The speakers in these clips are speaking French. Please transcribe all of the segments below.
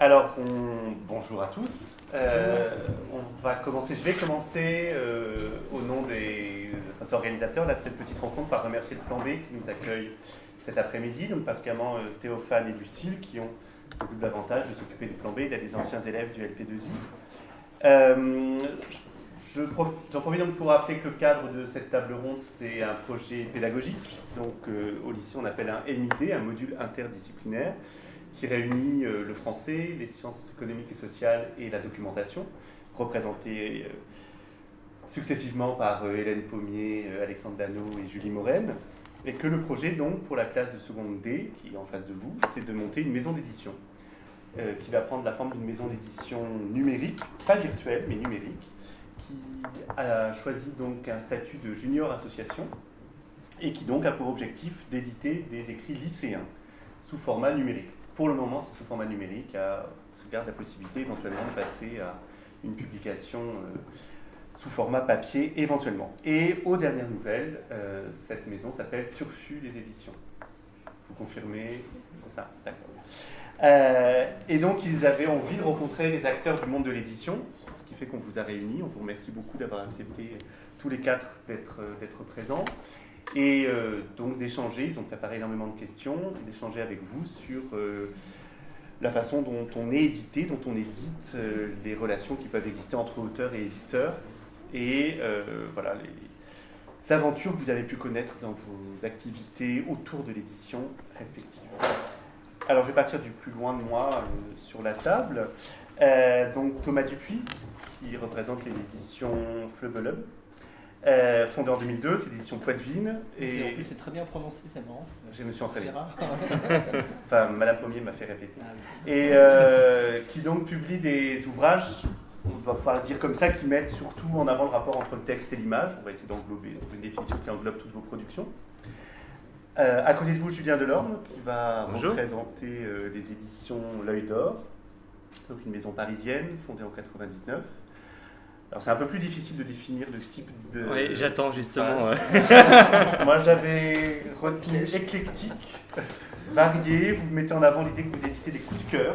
Alors, bonjour à tous. Je vais commencer au nom des organisateurs de cette petite rencontre par remercier le Plan B qui nous accueille cet après-midi, donc particulièrement Théophane et Lucille qui ont le double avantage de s'occuper du Plan B et d'être des anciens élèves du LP2I. J'en profite donc pour rappeler que le cadre de cette table ronde, c'est un projet pédagogique. Donc, au lycée, on appelle un MID, un module interdisciplinaire, qui réunit le français, les sciences économiques et sociales et la documentation, représentés successivement par Hélène Pommier, Alexandre Dano et Julie Morène. Et que le projet, donc, pour la classe de seconde D, qui est en face de vous, c'est de monter une maison d'édition, qui va prendre la forme d'une maison d'édition numérique, pas virtuelle, mais numérique, qui a choisi donc un statut de junior association et qui donc a pour objectif d'éditer des écrits lycéens sous format numérique. Pour le moment, c'est sous format numérique, se garde la possibilité éventuellement de passer à une publication sous format papier éventuellement. Et aux dernières nouvelles, cette maison s'appelle Turfu les éditions. Vous confirmez? C'est ça? D'accord. Et donc, ils avaient envie de rencontrer les acteurs du monde de l'édition, ce qui fait qu'on vous a réunis. On vous remercie beaucoup d'avoir accepté tous les quatre d'être présents. Et donc d'échanger, ils ont préparé énormément de questions, d'échanger avec vous sur la façon dont on est édité, dont on édite, les relations qui peuvent exister entre auteurs et éditeurs, et voilà, les aventures que vous avez pu connaître dans vos activités autour de l'édition respective. Alors je vais partir du plus loin de moi sur la table. Donc Thomas Dupuis, qui représente les éditions Flubelum. Fondé en 2002, c'est l'édition Poitevine. Et en plus, c'est très bien prononcé, c'est marrant. Je me suis entraîné. C'est rare. Enfin, Madame Pommier m'a fait répéter. Ah, oui. Et qui donc publie des ouvrages, on doit pouvoir le dire comme ça, qui mettent surtout en avant le rapport entre le texte et l'image. On va essayer d'englober une définition qui englobe toutes vos productions. À côté de vous, Julien Delorme, qui va représenter les éditions L'Œil d'Or, donc une maison parisienne fondée en 99. Alors c'est un peu plus difficile de définir le type de... Oui, j'attends justement. Moi j'avais retenu éclectique, varié, vous mettez en avant l'idée que vous éditez des coups de cœur.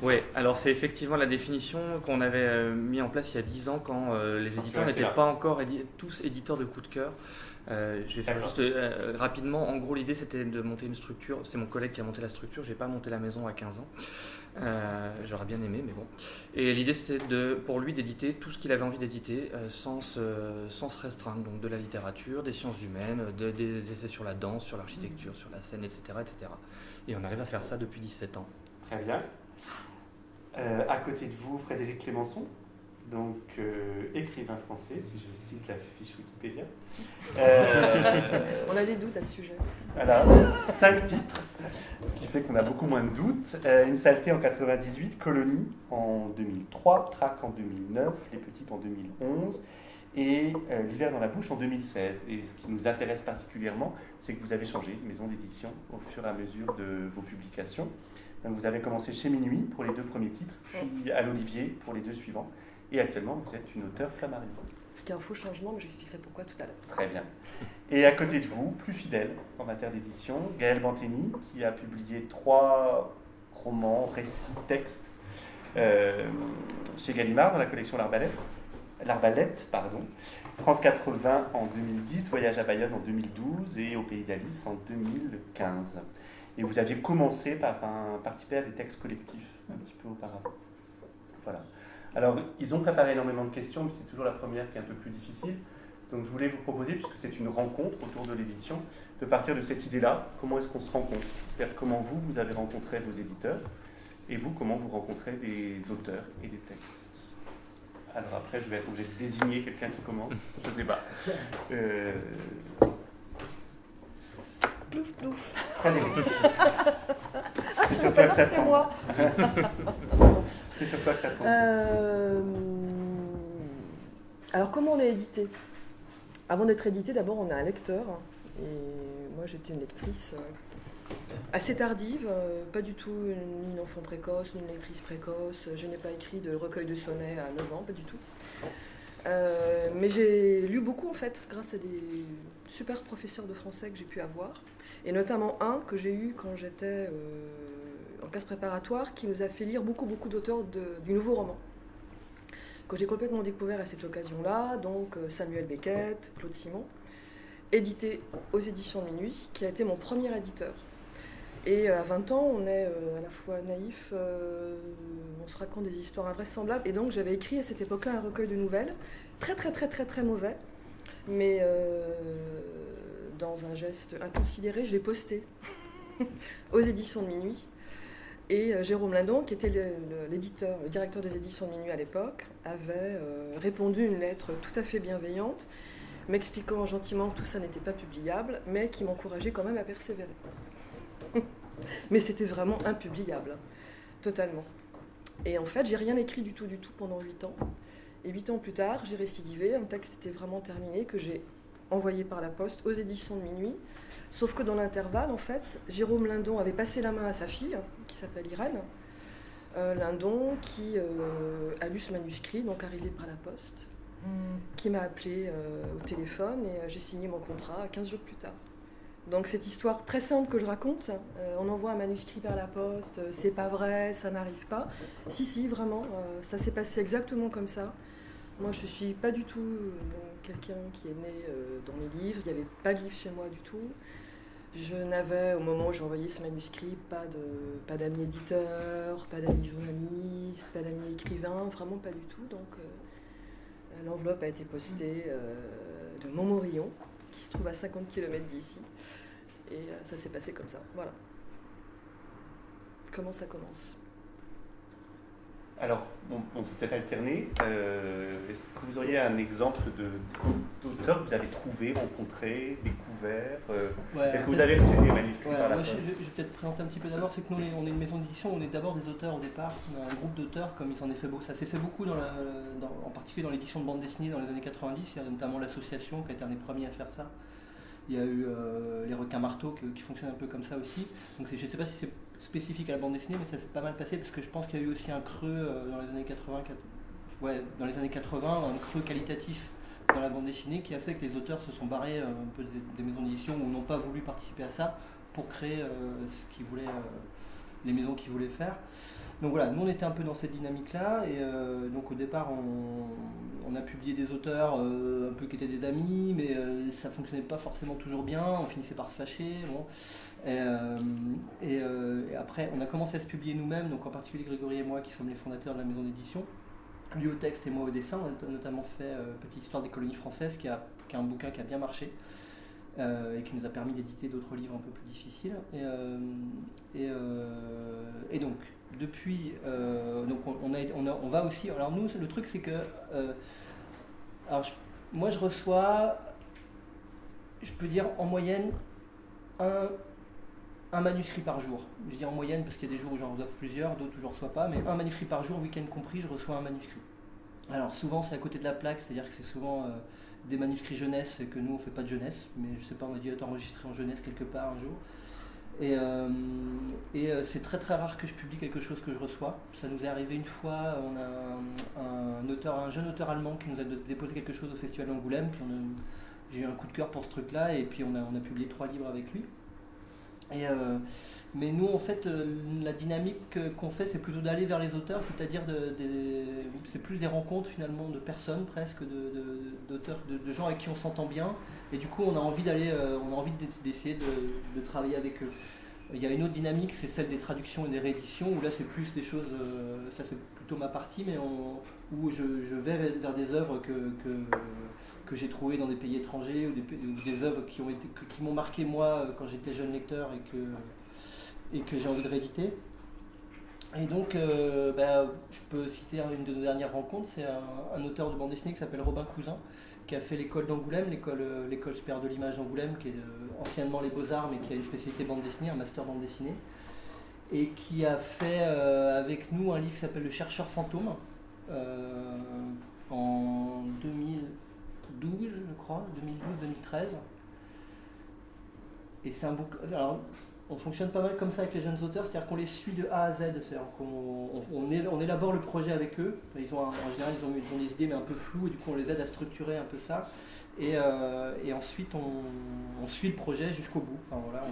Oui, alors c'est effectivement la définition qu'on avait mis en place il y a 10 ans quand les éditeurs n'étaient pas encore tous éditeurs de coups de cœur. Je vais faire juste rapidement. En gros, l'idée c'était de monter une structure. C'est mon collègue qui a monté la structure. J'ai pas monté la maison à 15 ans. J'aurais bien aimé, mais bon. Et l'idée c'était pour lui d'éditer tout ce qu'il avait envie d'éditer sans se restreindre. Donc de la littérature, des sciences humaines, des essais sur la danse, sur l'architecture, sur la scène, etc., etc. Et on arrive à faire ça depuis 17 ans. Très bien. À côté de vous, Frédéric Clémençon, donc écrivain français, si je cite la fiche Wikipédia. On a des doutes à ce sujet. Voilà, 5 titres, ce qui fait qu'on a beaucoup moins de doutes. Une saleté en 98, Colonie en 2003, Trac en 2009, Les Petites en 2011 et L'hiver dans la bouche en 2016. Et ce qui nous intéresse particulièrement, c'est que vous avez changé de maison d'édition au fur et à mesure de vos publications. Donc vous avez commencé chez Minuit pour les 2 premiers titres, puis à l'Olivier pour les 2 suivants. Et actuellement, vous êtes une auteure flammarion. C'était un faux changement, mais j'expliquerai pourquoi tout à l'heure. Très bien. Et à côté de vous, plus fidèle en matière d'édition, Gaëlle Banteny, qui a publié 3 romans, récits, textes chez Gallimard dans la collection L'Arbalète, France 80 en 2010, Voyage à Bayonne en 2012 et Au Pays d'Alice en 2015. Et vous aviez commencé par participer à des textes collectifs un petit peu auparavant. Voilà. Alors, ils ont préparé énormément de questions, mais c'est toujours la première qui est un peu plus difficile. Donc, je voulais vous proposer, puisque c'est une rencontre autour de l'édition, de partir de cette idée-là. Comment est-ce qu'on se rencontre? C'est-à-dire comment vous avez rencontré vos éditeurs, et vous, comment vous rencontrez des auteurs et des textes. Alors après, je vais être obligé de désigner quelqu'un qui commence. Je ne sais pas. Plouf, plouf. Frédéric. Ah, ça va pas là, c'est moi. C'est sur quoi que ça tombe. Alors, comment on est édité? Avant d'être édité, d'abord, on a un lecteur. Et moi, j'étais une lectrice assez tardive, pas du tout ni une enfant précoce, ni une lectrice précoce. Je n'ai pas écrit de recueil de sonnets à 9 ans, pas du tout. Mais j'ai lu beaucoup, en fait, grâce à des super professeurs de français que j'ai pu avoir. Et notamment un que j'ai eu quand j'étais en classe préparatoire qui nous a fait lire beaucoup d'auteurs du nouveau roman, que j'ai complètement découvert à cette occasion-là, donc Samuel Beckett, Claude Simon, édité aux éditions de Minuit, qui a été mon premier éditeur. Et à 20 ans, on est à la fois naïf, on se raconte des histoires invraisemblables, et donc j'avais écrit à cette époque-là un recueil de nouvelles, très mauvais, mais dans un geste inconsidéré, je l'ai posté aux éditions de Minuit. Et Jérôme Lindon, qui était l'éditeur, le directeur des éditions de Minuit à l'époque, avait répondu une lettre tout à fait bienveillante, m'expliquant gentiment que tout ça n'était pas publiable, mais qui m'encourageait quand même à persévérer. Mais c'était vraiment impubliable, totalement. Et en fait, j'ai rien écrit du tout pendant 8 ans. Et 8 ans plus tard, j'ai récidivé, un texte était vraiment terminé, que j'ai envoyé par la poste aux éditions de Minuit. Sauf que dans l'intervalle, en fait, Jérôme Lindon avait passé la main à sa fille, qui s'appelle Irène. Lindon, qui a lu ce manuscrit, donc arrivé par la poste, qui m'a appelé au téléphone, et j'ai signé mon contrat 15 jours plus tard. Donc cette histoire très simple que je raconte, on envoie un manuscrit par la poste, c'est pas vrai, ça n'arrive pas. Si, vraiment, ça s'est passé exactement comme ça. Moi, je suis pas du tout quelqu'un qui est né dans mes livres, il n'y avait pas de livre chez moi du tout. Je n'avais, au moment où j'ai envoyé ce manuscrit, pas d'amis éditeurs, pas d'amis journalistes, pas d'amis écrivains, vraiment pas du tout. Donc l'enveloppe a été postée de Montmorillon, qui se trouve à 50 km d'ici. Et ça s'est passé comme ça, voilà. Comment ça commence ? Alors, on peut peut-être alterner. Est-ce que vous auriez un exemple d'auteur que vous avez trouvé, rencontré, découvert Est-ce que vous avez reçu des manuscrits par la poste ? Je vais peut-être présenter un petit peu d'abord. C'est que nous, on est une maison d'édition, on est d'abord des auteurs au départ. On a un groupe d'auteurs, comme il s'en est fait beaucoup. Ça s'est fait beaucoup, en particulier dans l'édition de bande dessinée dans les années 90. Il y a notamment l'association qui a été un des premiers à faire ça. Il y a eu les requins marteaux qui fonctionnent un peu comme ça aussi. Donc je ne sais pas si c'est spécifique à la bande dessinée, mais ça s'est pas mal passé parce que je pense qu'il y a eu aussi un creux dans les années 80, un creux qualitatif dans la bande dessinée qui a fait que les auteurs se sont barrés un peu des maisons d'édition ou n'ont pas voulu participer à ça pour créer les maisons qu'ils voulaient faire. Donc voilà, nous on était un peu dans cette dynamique-là, et donc au départ on a publié des auteurs un peu qui étaient des amis, mais ça fonctionnait pas forcément toujours bien, on finissait par se fâcher. Bon. Et après on a commencé à se publier nous-mêmes, donc en particulier Grégory et moi qui sommes les fondateurs de la maison d'édition, lui au texte et moi au dessin. On a notamment fait Petite histoire des colonies françaises, qui est un bouquin qui a bien marché. Et qui nous a permis d'éditer d'autres livres un peu plus difficiles. Et donc, depuis, on va aussi. Alors nous, le truc c'est que, moi je reçois, je peux dire en moyenne un manuscrit par jour. Je dis en moyenne parce qu'il y a des jours où j'en reçois plusieurs, d'autres où je ne reçois pas, mais un manuscrit par jour, week-end compris, je reçois un manuscrit. Alors souvent c'est à côté de la plaque, c'est-à-dire que c'est souvent des manuscrits jeunesse, et que nous on fait pas de jeunesse, mais je sais pas, on a dû être enregistré en jeunesse quelque part un jour. Et c'est très rare que je publie quelque chose que je reçois. Ça nous est arrivé une fois, on a un jeune auteur allemand qui nous a déposé quelque chose au Festival d'Angoulême, puis j'ai eu un coup de cœur pour ce truc-là, et puis on a publié 3 livres avec lui. Mais nous, en fait, la dynamique qu'on fait, c'est plutôt d'aller vers les auteurs, c'est-à-dire c'est plus des rencontres finalement de personnes presque, d'auteurs, de gens avec qui on s'entend bien, et du coup on a envie d'essayer de travailler avec eux. Il y a une autre dynamique, c'est celle des traductions et des rééditions, où là c'est plus des choses, ça c'est plutôt ma partie, mais où je vais vers des œuvres que j'ai trouvées dans des pays étrangers, ou des œuvres qui m'ont marqué moi quand j'étais jeune lecteur et que j'ai envie de rééditer. Et donc, je peux citer une de nos dernières rencontres, c'est un auteur de bande dessinée qui s'appelle Robin Cousin, qui a fait l'école d'Angoulême, l'école supérieure de l'image d'Angoulême, qui est anciennement les Beaux-Arts, mais qui a une spécialité bande dessinée, un master bande dessinée, et qui a fait avec nous un livre qui s'appelle Le chercheur fantôme, en 2012, je crois, 2012-2013. Et c'est un bouquin. Alors, on fonctionne pas mal comme ça avec les jeunes auteurs, c'est-à-dire qu'on les suit de A à Z, c'est-à-dire qu'on élabore le projet avec eux. En général, ils ont des idées mais un peu floues, et du coup on les aide à structurer un peu ça. Et ensuite on suit le projet jusqu'au bout. Enfin, voilà,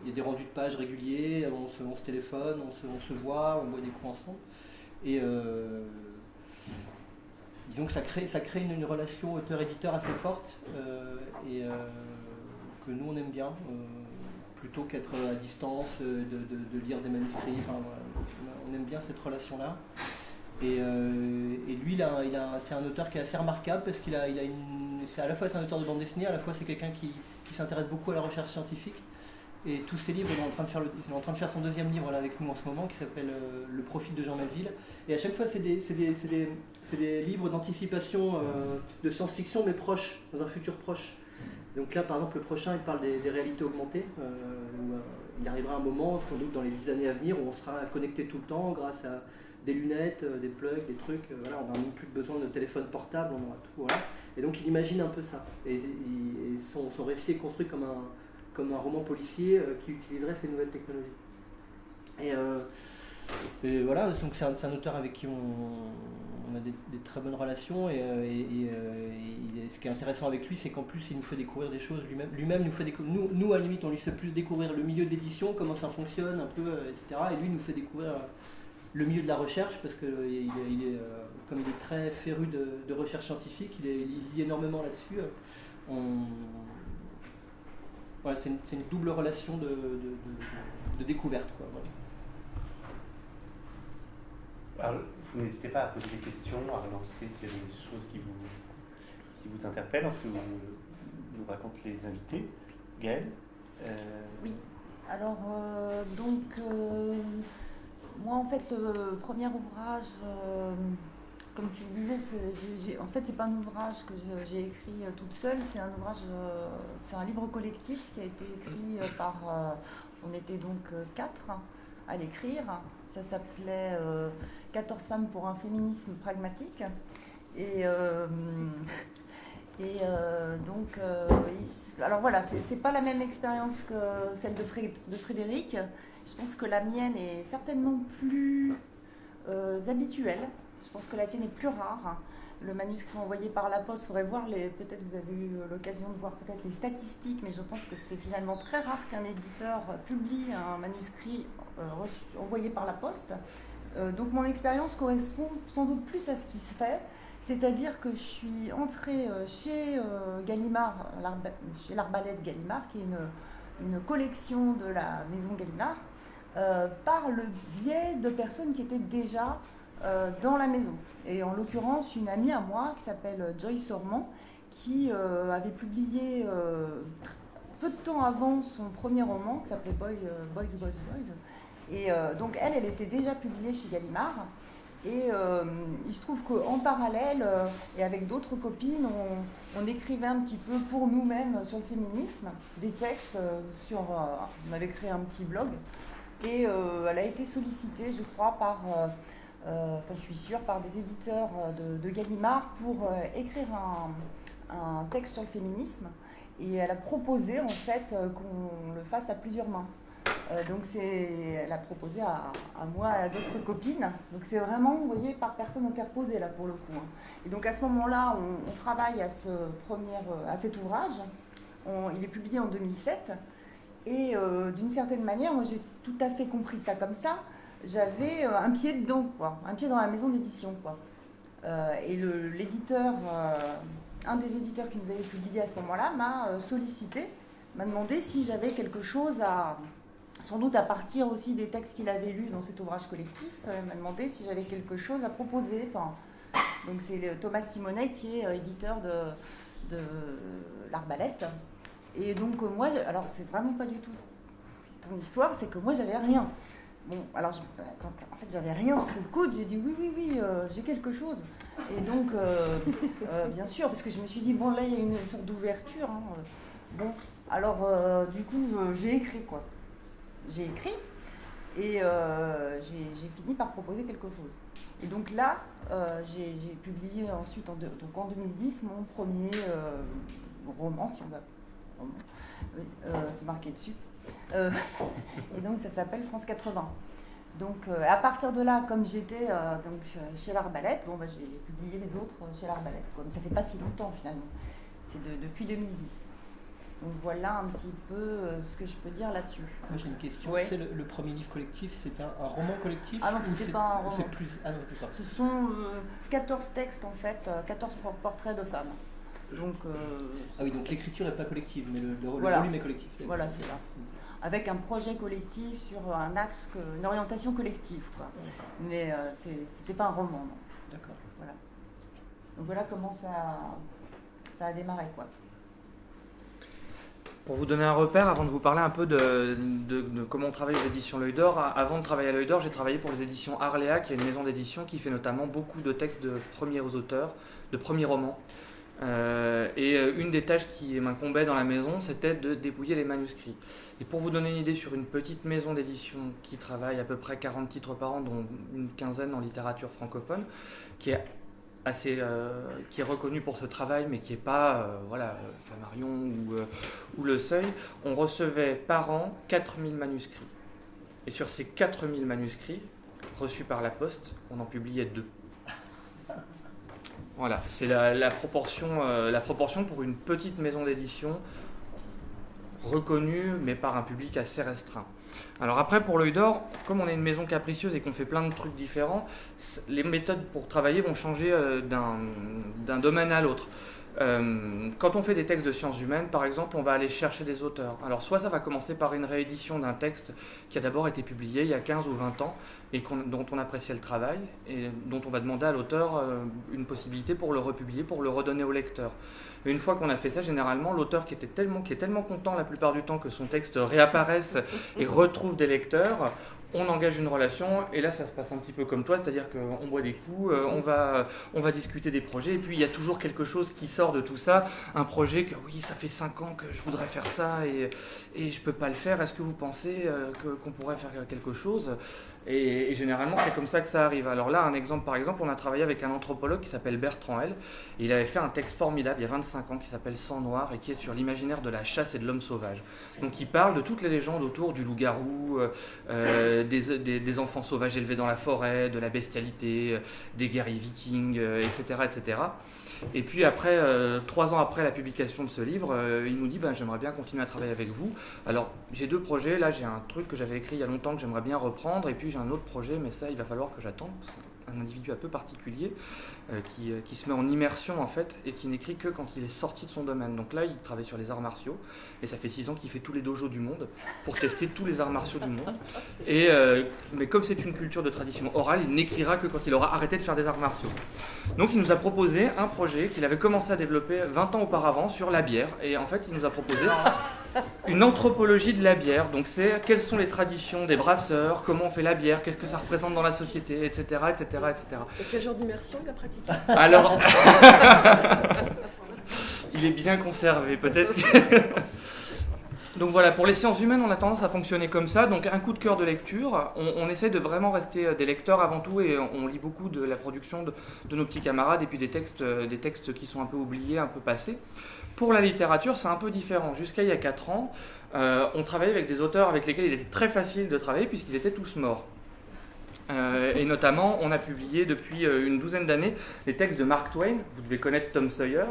y a des rendus de pages réguliers, on se téléphone, on se voit, on boit des coups ensemble. Et disons que ça crée une relation auteur-éditeur assez forte que nous on aime bien, plutôt qu'être à distance, de lire des manuscrits. Enfin, on aime bien cette relation-là. Et lui, c'est un auteur qui est assez remarquable parce qu'il c'est à la fois c'est un auteur de bande dessinée, à la fois c'est quelqu'un qui s'intéresse beaucoup à la recherche scientifique. Et tous ses livres, il est en train de faire son deuxième livre là, avec nous en ce moment, qui s'appelle Le Profil de Jean Melville. Et à chaque fois, c'est des livres d'anticipation de science-fiction, mais proches, dans un futur proche. Donc là, par exemple, le prochain, il parle des réalités augmentées. Où, il arrivera un moment, sans doute dans les 10 années à venir, où on sera connecté tout le temps grâce à des lunettes, des plugs, des trucs. Voilà, on n'aura même plus besoin de téléphone portable, on aura tout. Voilà. Et donc, il imagine un peu ça. Et son récit est construit comme un roman policier qui utiliserait ces nouvelles technologies. Et voilà, donc c'est un auteur avec qui on a des très bonnes relations et ce qui est intéressant avec lui, c'est qu'en plus il nous fait découvrir des choses lui-même nous fait nous à la limite on lui fait plus découvrir le milieu de l'édition, comment ça fonctionne un peu, etc. Et lui il nous fait découvrir le milieu de la recherche parce que comme il est très féru de recherche scientifique, il lit énormément là-dessus. Ouais, c'est une double relation de découverte, quoi. Voilà. Alors, vous n'hésitez pas à poser des questions, à relancer s'il y a des choses qui vous interpellent, ce que nous racontent les invités. Gaëlle Oui, alors moi en fait le premier ouvrage, comme tu le disais, en fait c'est pas un ouvrage que j'ai écrit toute seule, c'est un livre collectif qui a été écrit par, on était donc 4 à l'écrire. Ça s'appelait 14 femmes pour un féminisme pragmatique. Alors voilà, c'est pas la même expérience que celle de Frédéric. Je pense que la mienne est certainement plus habituelle. Je pense que la tienne est plus rare. Le manuscrit envoyé par la poste, il faudrait voir, peut-être vous avez eu l'occasion de voir peut-être les statistiques, mais je pense que c'est finalement très rare qu'un éditeur publie un manuscrit envoyé par la poste. Donc mon expérience correspond sans doute plus à ce qui se fait, c'est-à-dire que je suis entrée chez Gallimard, chez l'Arbalète Gallimard, qui est une collection de la maison Gallimard, par le biais de personnes qui étaient déjà dans la maison. Et en l'occurrence, une amie à moi qui s'appelle Joyce Ormand, qui avait publié peu de temps avant son premier roman, qui s'appelait Boys. Et donc elle était déjà publiée chez Gallimard. Et il se trouve qu'en parallèle, et avec d'autres copines, on écrivait un petit peu pour nous-mêmes sur le féminisme, des textes on avait créé un petit blog. Et elle a été sollicitée, je crois, je suis sûre, par des éditeurs de Gallimard pour écrire un texte sur le féminisme. Et elle a proposé en fait qu'on le fasse à plusieurs mains. Donc elle a proposé à moi et à d'autres copines. Donc c'est vraiment, vous voyez, par personne interposée là pour le coup. Et donc à ce moment-là, on travaille à cet ouvrage. Il est publié en 2007. Et d'une certaine manière, moi j'ai tout à fait compris ça comme ça. J'avais un pied dedans, quoi, un pied dans la maison d'édition, quoi. Et l'éditeur, un des éditeurs qui nous avait publié à ce moment-là, m'a sollicité, m'a demandé si j'avais quelque chose sans doute à partir aussi des textes qu'il avait lus dans cet ouvrage collectif, m'a demandé si j'avais quelque chose à proposer. Donc c'est Thomas Simonet qui est éditeur de l'Arbalète. Et donc moi, alors c'est vraiment pas du tout ton histoire, c'est que moi j'avais rien. Bon, alors en fait j'avais rien sous le coude, j'ai dit oui, j'ai quelque chose. Et donc bien sûr, parce que je me suis dit bon là il y a une sorte d'ouverture. Bon, alors du coup j'ai écrit quoi. J'ai écrit et j'ai fini par proposer quelque chose. Et donc là, j'ai publié ensuite en 2010 mon premier roman, si on va. C'est marqué dessus. Et donc ça s'appelle France 80. Donc à partir de là, comme j'étais chez l'Arbalète, j'ai publié les autres chez l'Arbalète. Mais ça fait pas si longtemps finalement. C'est depuis 2010. Donc voilà un petit peu ce que je peux dire là-dessus. Moi j'ai une question. Ouais. C'est le premier livre collectif, c'est un roman collectif? Ah non, c'était pas un roman. C'est plus... Ah non, d'accord. Ce sont 14 textes en fait, 14 portraits de femmes. Donc, Ah oui, donc l'écriture n'est pas collective, mais le voilà. volume est collectif. Voilà, c'est ça. Avec un projet collectif sur un axe, une orientation collective, quoi. Mais c'était pas un roman, non. D'accord. Voilà. Donc voilà comment ça a démarré, quoi. Pour vous donner un repère, avant de vous parler un peu de comment on travaille aux éditions L'Œil d'Or, avant de travailler à L'Œil d'Or, j'ai travaillé pour les éditions Arléa, qui est une maison d'édition qui fait notamment beaucoup de textes de premiers auteurs, de premiers romans. Et une des tâches qui m'incombait dans la maison, c'était de dépouiller les manuscrits. Et pour vous donner une idée sur une petite maison d'édition qui travaille à peu près 40 titres par an, dont une quinzaine en littérature francophone, qui est reconnue pour ce travail, mais qui n'est pas Flammarion ou Le Seuil, on recevait par an 4000 manuscrits. Et sur ces 4000 manuscrits, reçus par la poste, on en publiait 2. Voilà, c'est la proportion pour une petite maison d'édition reconnue, mais par un public assez restreint. Alors après, pour L'Œil d'Or, comme on est une maison capricieuse et qu'on fait plein de trucs différents, les méthodes pour travailler vont changer d'un domaine à l'autre. Quand on fait des textes de sciences humaines, par exemple, on va aller chercher des auteurs. Alors soit ça va commencer par une réédition d'un texte qui a d'abord été publié il y a 15 ou 20 ans et dont on appréciait le travail et dont on va demander à l'auteur une possibilité pour le republier, pour le redonner au lecteur. Et une fois qu'on a fait ça, généralement, l'auteur qui est tellement content la plupart du temps que son texte réapparaisse et retrouve des lecteurs, on engage une relation et là ça se passe un petit peu comme toi, c'est-à-dire qu'on boit des coups, on va discuter des projets et puis il y a toujours quelque chose qui sort de tout ça, un projet que oui ça fait 5 ans que je voudrais faire ça et je peux pas le faire, est-ce que vous pensez qu'on pourrait faire quelque chose ? Et généralement c'est comme ça que ça arrive. Alors là un exemple, par exemple, on a travaillé avec un anthropologue qui s'appelle Bertrand L. Et il avait fait un texte formidable il y a 25 ans qui s'appelle Sang noir et qui est sur l'imaginaire de la chasse et de l'homme sauvage. Donc il parle de toutes les légendes autour du loup-garou, des enfants sauvages élevés dans la forêt, de la bestialité, des guerriers vikings, etc., etc. Et puis après, 3 ans après la publication de ce livre, il nous dit j'aimerais bien continuer à travailler avec vous. Alors j'ai 2 projets, là j'ai un truc que j'avais écrit il y a longtemps que j'aimerais bien reprendre, et puis j'ai un autre projet, mais ça il va falloir que j'attende. C'est un individu un peu particulier qui se met en immersion en fait et qui n'écrit que quand il est sorti de son domaine. Donc là il travaille sur les arts martiaux et ça fait 6 ans qu'il fait tous les dojos du monde pour tester tous les arts martiaux du monde. Et, mais comme c'est une culture de tradition orale, il n'écrira que quand il aura arrêté de faire des arts martiaux. Donc il nous a proposé un projet qu'il avait commencé à développer 20 ans auparavant sur la bière. Et en fait il nous a proposé une anthropologie de la bière. Donc c'est quelles sont les traditions des brasseurs, comment on fait la bière, qu'est-ce que ça représente dans la société, etc. etc., etc. Et quel genre d'immersion il a pratiqué ? Alors, il est bien conservé peut-être. Donc voilà, pour les sciences humaines, on a tendance à fonctionner comme ça. Donc un coup de cœur de lecture, on essaie de vraiment rester des lecteurs avant tout et on lit beaucoup de la production de nos petits camarades et puis des textes qui sont un peu oubliés, un peu passés. Pour la littérature, c'est un peu différent. Jusqu'à il y a 4 ans, on travaillait avec des auteurs avec lesquels il était très facile de travailler puisqu'ils étaient tous morts. Et notamment, on a publié depuis une douzaine d'années les textes de Mark Twain. Vous devez connaître Tom Sawyer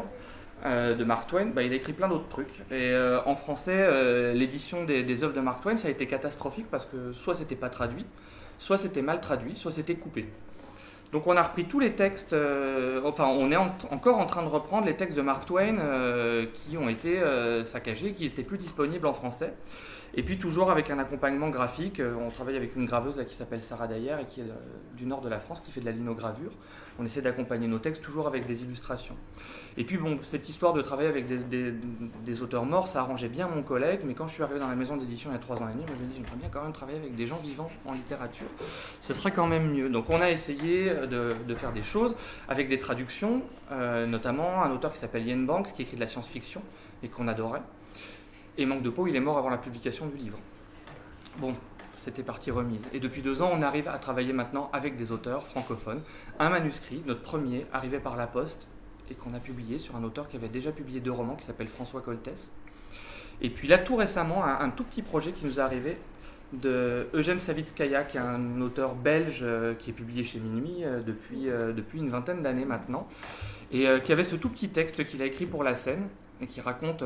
de Mark Twain. Il a écrit plein d'autres trucs. Et en français, l'édition des œuvres de Mark Twain, ça a été catastrophique parce que soit c'était pas traduit, soit c'était mal traduit, soit c'était coupé. Donc on a repris tous les textes, on est encore en train de reprendre les textes de Mark Twain qui ont été saccagés, qui n'étaient plus disponibles en français. Et puis toujours avec un accompagnement graphique, on travaille avec une graveuse là, qui s'appelle Sarah Dayer et qui est du nord de la France, qui fait de la linogravure. On essaie d'accompagner nos textes toujours avec des illustrations. Et puis bon, cette histoire de travailler avec des auteurs morts, ça arrangeait bien mon collègue, mais quand je suis arrivé dans la maison d'édition il y a 3 ans et demi, je me dis j'aimerais bien quand même travailler avec des gens vivants en littérature. Ce serait quand même mieux. Donc on a essayé de faire des choses avec des traductions, notamment un auteur qui s'appelle Ian Banks, qui écrit de la science-fiction et qu'on adorait. Et manque de peau, il est mort avant la publication du livre. Bon, c'était partie remise. Et depuis 2 ans, on arrive à travailler maintenant avec des auteurs francophones. Un manuscrit, notre premier, arrivé par la poste et qu'on a publié sur un auteur qui avait déjà publié 2 romans qui s'appelle François Coltès. Et puis là, tout récemment, un tout petit projet qui nous est arrivé de Eugène Savitskaya, qui est un auteur belge qui est publié chez Minuit depuis une vingtaine d'années maintenant, et qui avait ce tout petit texte qu'il a écrit pour la scène et qui raconte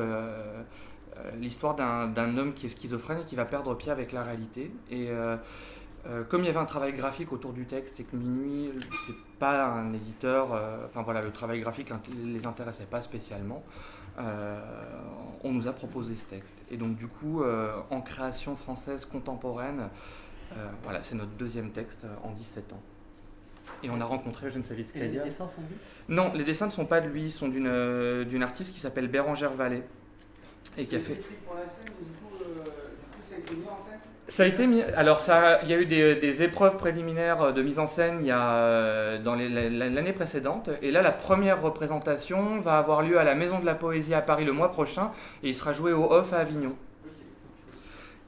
l'histoire d'un homme qui est schizophrène et qui va perdre pied avec la réalité. Et comme il y avait un travail graphique autour du texte et que Minuit, c'est pas un éditeur, enfin voilà, le travail graphique les intéressait pas spécialement, on nous a proposé ce texte. Et donc du coup, en création française contemporaine, voilà, c'est notre deuxième texte en 17 ans. Et on a rencontré Eugène Savitskaya. Et les dessins sont de lui ? Non, les dessins ne sont pas de lui, ils sont d'une artiste qui s'appelle Bérangère Vallée. Et qui a fait... écrit pour la scène, du coup, ça a été mis en scène ? Ça a été mis. Alors, il y a eu des épreuves préliminaires de mise en scène dans l'année précédente. Et là, la première représentation va avoir lieu à la Maison de la Poésie à Paris le mois prochain. Et il sera joué au Off à Avignon.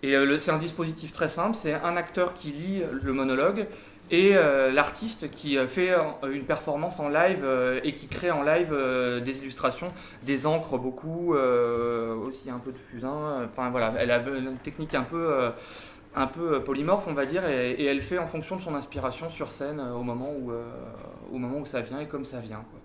Et c'est un dispositif très simple. C'est un acteur qui lit le monologue et l'artiste qui fait une performance en live et qui crée en live des illustrations, des encres beaucoup, aussi un peu de fusain. Enfin voilà, elle a une technique un peu polymorphe, on va dire, et elle fait en fonction de son inspiration sur scène au moment où ça vient et comme ça vient, quoi.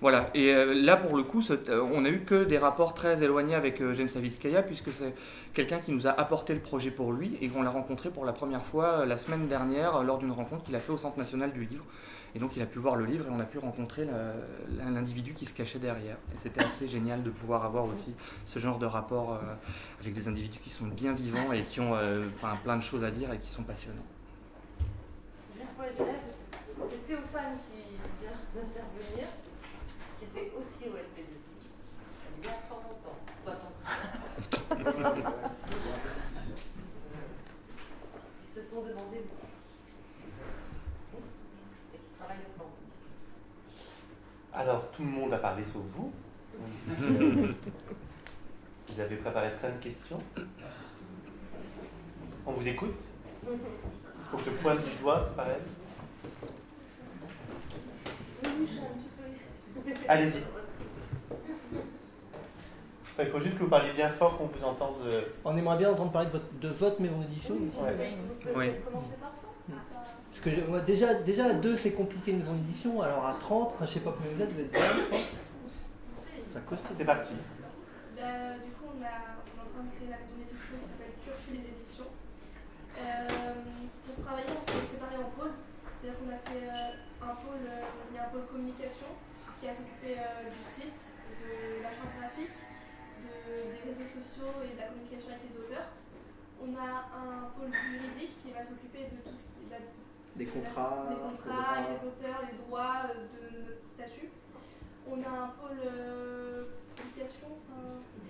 Voilà, et là pour le coup, on n'a eu que des rapports très éloignés avec Eugène Savitskaya, puisque c'est quelqu'un qui nous a apporté le projet pour lui, et qu'on l'a rencontré pour la première fois la semaine dernière lors d'une rencontre qu'il a fait au Centre National du Livre. Et donc il a pu voir le livre et on a pu rencontrer l'individu qui se cachait derrière. Et c'était assez génial de pouvoir avoir aussi ce genre de rapport avec des individus qui sont bien vivants et qui ont plein de choses à dire et qui sont passionnants. Juste pour les élèves, c'est Théophane qui vient d'intervenir, qui était aussi au LPD. Il y a fort longtemps, pas tant que ça. Ils se sont demandé et qui travaillent au plan. Alors, tout le monde a parlé sauf vous. Vous avez préparé plein de questions. On vous écoute. Il faut que je pointe du doigt, c'est pareil. Allez-y. Il faut juste que vous parliez bien fort, qu'on vous entende. On aimerait bien entendre parler de votre maison d'édition. Ouais. Oui. Commencer par ça. Parce que moi, déjà à 2 c'est compliqué une maison d'édition, alors à 30, je sais pas combien vous êtes bien, je crois. Ça costaud. C'est parti. Du coup, on est en train de créer la maison d'édition qui s'appelle Turfu les éditions. Pour travailler, on s'est séparés en pôles. C'est-à-dire qu'on a fait un pôle, il y a un pôle communication qui a s'occupé du site, de la charte graphique, des réseaux sociaux et de la communication avec les auteurs. On a un pôle juridique qui va s'occuper de tout ce qui est Des contrats avec les auteurs, les droits de notre statut. On a un pôle publication,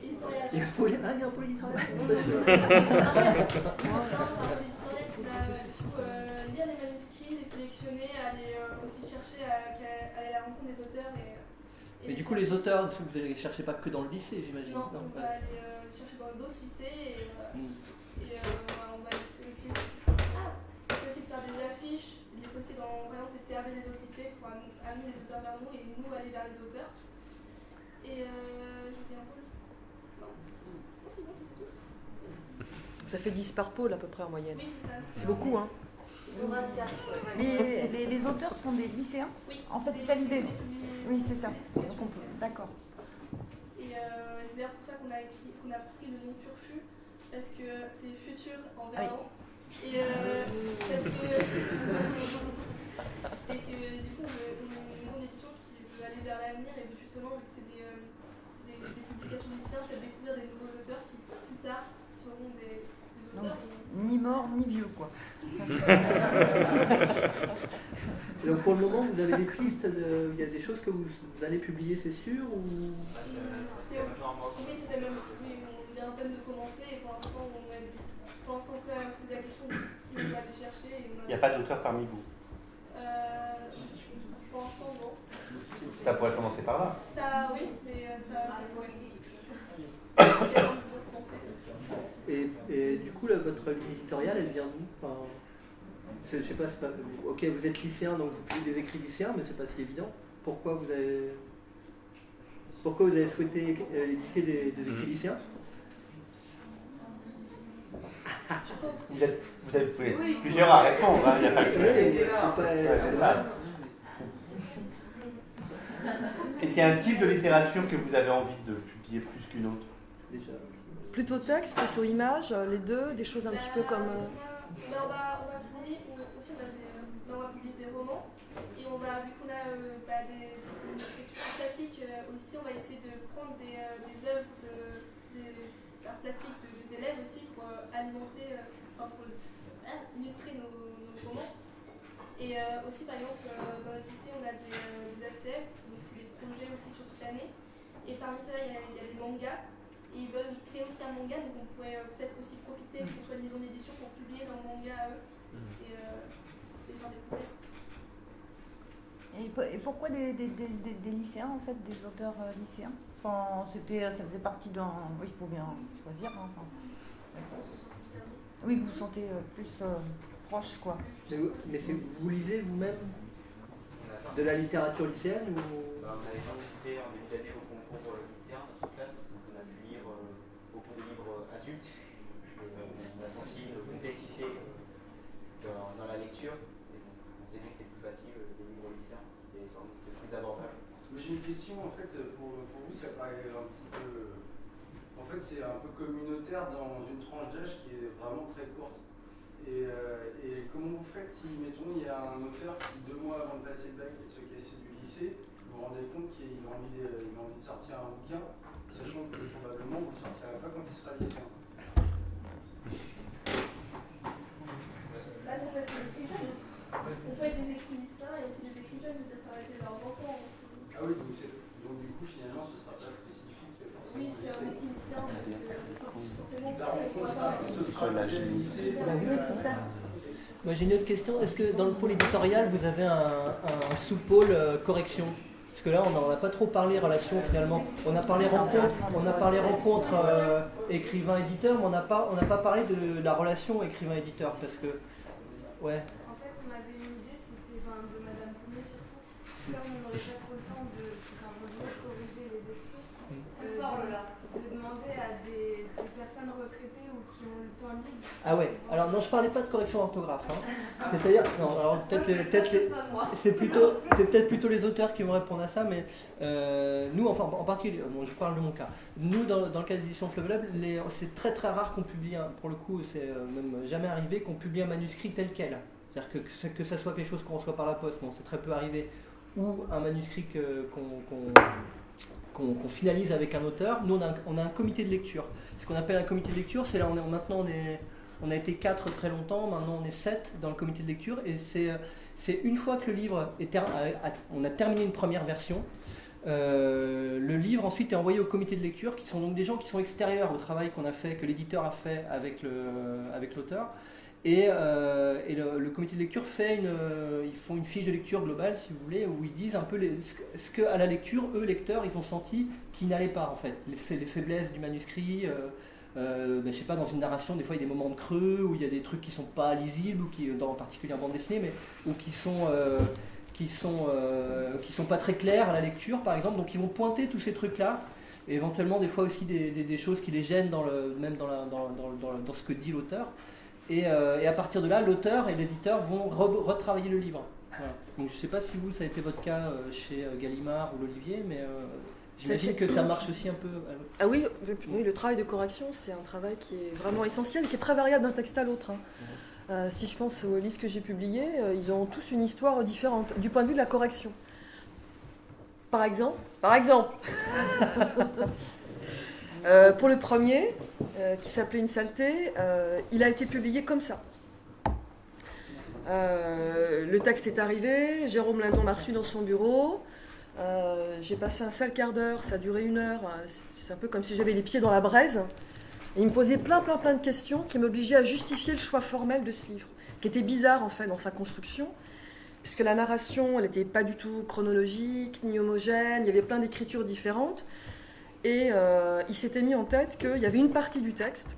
éditorial. Il y a un pôle éditorial. C'est un pôle éditorial qui va lire les manuscrits, les sélectionner, aller aussi chercher à aller à la rencontre des auteurs. Mais du coup, les auteurs, vous ne les cherchez pas que dans le lycée, j'imagine. Non, on va aller les chercher dans d'autres lycées et on va essayer aussi de faire des affiches, de les poster dans, par exemple, les CRD des autres lycées pour amener les auteurs vers nous et nous aller vers les auteurs. Et j'ai bien un pôle. Non, c'est bon, c'est tous. Ça fait 10 par pôle à peu près en moyenne. Oui, c'est ça. C'est beaucoup, hein. Ils ont 24. Les auteurs sont des lycéens. Oui, En fait, c'est ça l'idée. Oui, c'est ça. D'accord. Et c'est d'ailleurs pour ça qu'on a pris le nom Turfu, parce que c'est futur en verlan. Et parce que du coup, on est une maison d'édition qui veut aller vers l'avenir et justement, vu que c'est des publications lycéennes, fait découvrir des nouveaux auteurs qui plus tard seront des auteurs. Ni mort, ni vieux, quoi. Donc pour le moment, vous avez des pistes, il y a des choses que vous allez publier, c'est sûr ou... Oui, c'est même, oui, on vient à peine de commencer et pour l'instant, on peut se poser la question de qui on va aller chercher. Il n'y a pas d'auteur parmi vous. Pour l'instant, non. Ça pourrait commencer par là. Ça, oui, mais ça pourrait. Et du coup, là, votre ligne éditoriale, elle vient d'où? Enfin, je sais pas, c'est pas... Ok, vous êtes lycéen, donc vous publiez des écrits lycéens, mais c'est pas si évident. Pourquoi vous avez souhaité éditer des écrits lycéens? Vous avez plusieurs à répondre, hein, il n'y a pas que... Est-ce qu'il y a un type de littérature que vous avez envie de publier plus qu'une autre? Déjà. Plutôt texte, plutôt image, les deux, des choses un petit peu comme... On va publier aussi, on va publier des romans. Et vu qu'on a une section classique au lycée, on va essayer de prendre des œuvres d'art plastique des élèves aussi pour alimenter, pour illustrer nos romans. Et aussi, par exemple, dans notre lycée, on a des ACF, donc c'est des projets aussi sur toute l'année. Et parmi ceux-là, il y a des mangas. Et ils veulent créer aussi un manga, donc on pourrait peut-être aussi profiter qu'on soit une maison d'édition pour publier leur manga à eux et les faire découvrir. Et pourquoi des lycéens, en fait, des auteurs lycéens? Enfin, ça faisait partie d'un... Oui, il faut bien choisir. Hein, enfin. Oui, vous vous sentez plus proche, quoi. Mais vous lisez vous-même de la littérature lycéenne ou... On avait participé en début d'année au concours lycéen dans notre classe, donc on a pu lire beaucoup de livres adultes. On a senti une complexité dans la lecture, et donc on s'est dit que c'était plus facile des livres lycéens, c'était sans doute plus abordable. J'ai une question en fait pour vous, ça paraît un petit peu. En fait, c'est un peu communautaire dans une tranche d'âge qui est vraiment très courte. Et comment vous faites si, mettons, il y a un auteur qui 2 mois avant de passer le bac et de se casser du lycée, vous vous rendez compte qu'il a envie de sortir un bouquin, sachant que probablement vous ne le sortirez pas quand il sera lycéen. Là, ça peut être des écrits. On peut être des écrits lycéens et aussi des écrits jeunes, ça s'arrêter vers 20 ans. Ah oui, donc du coup, finalement, ce ne sera pas spécifique forcément. Oui, c'est un écrit lycéen, parce que forcément, La rencontre, ce sera la lycée. C'est ça. Moi j'ai une autre question, est-ce que dans le pôle éditorial vous avez un sous-pôle correction? Parce que là on n'en a pas trop parlé relation finalement. On a parlé rencontre écrivain-éditeur, mais on n'a pas parlé de la relation écrivain-éditeur parce que ouais. En fait on avait une idée, c'était de Madame Poulet surtout, comme on n'aurait pas trop le temps de corriger les écrits, de demander à des personnes retraitées ou qui ont le temps libre. Ah ouais, alors non je parlais pas de correction d'orthographe. Hein. C'est-à-dire, non, alors c'est peut-être plutôt les auteurs qui vont répondre à ça, mais nous, enfin en particulier, bon, je parle de mon cas. Nous, dans le cas d'édition Fleuve Lab, c'est très très rare qu'on publie, pour le coup, c'est même jamais arrivé qu'on publie un manuscrit tel quel. C'est-à-dire que ça soit quelque chose qu'on reçoit par la poste, bon, c'est très peu arrivé, ou un manuscrit qu'on finalise avec un auteur. Nous, on a un comité de lecture. Ce qu'on appelle un comité de lecture, c'est là, maintenant on a été 4 très longtemps, maintenant on est 7 dans le comité de lecture, et c'est une fois que le livre on a terminé une première version, le livre ensuite est envoyé au comité de lecture, qui sont donc des gens qui sont extérieurs au travail qu'on a fait, que l'éditeur a fait avec l'auteur. Et le comité de lecture ils font une fiche de lecture globale, si vous voulez, où ils disent un peu ce qu'à la lecture, eux, lecteurs, ils ont senti qui n'allait pas, en fait. Les faiblesses du manuscrit, je sais pas, dans une narration, des fois, il y a des moments de creux, où il y a des trucs qui sont pas lisibles, ou en particulier en bande dessinée, mais ou qui sont pas très clairs à la lecture, par exemple. Donc, ils vont pointer tous ces trucs-là, et éventuellement, des fois aussi, des choses qui les gênent, même dans ce que dit l'auteur. Et à partir de là, l'auteur et l'éditeur vont retravailler le livre. Voilà. Donc, je ne sais pas si ça a été votre cas chez Gallimard ou l'Olivier, mais j'imagine que ça marche aussi un peu. Ah oui, le travail de correction, c'est un travail qui est vraiment essentiel, qui est très variable d'un texte à l'autre. Hein. Si je pense aux livres que j'ai publiés, ils ont tous une histoire différente, du point de vue de la correction. Par exemple, pour le premier, qui s'appelait Une saleté, il a été publié comme ça. Le texte est arrivé, Jérôme Lindon m'a reçu dans son bureau, j'ai passé un sale quart d'heure, ça a duré 1 heure, c'est un peu comme si j'avais les pieds dans la braise. Et il me posait plein de questions qui m'obligeaient à justifier le choix formel de ce livre, qui était bizarre en fait dans sa construction, puisque la narration, elle n'était pas du tout chronologique, ni homogène, il y avait plein d'écritures différentes. Et il s'était mis en tête qu'il y avait une partie du texte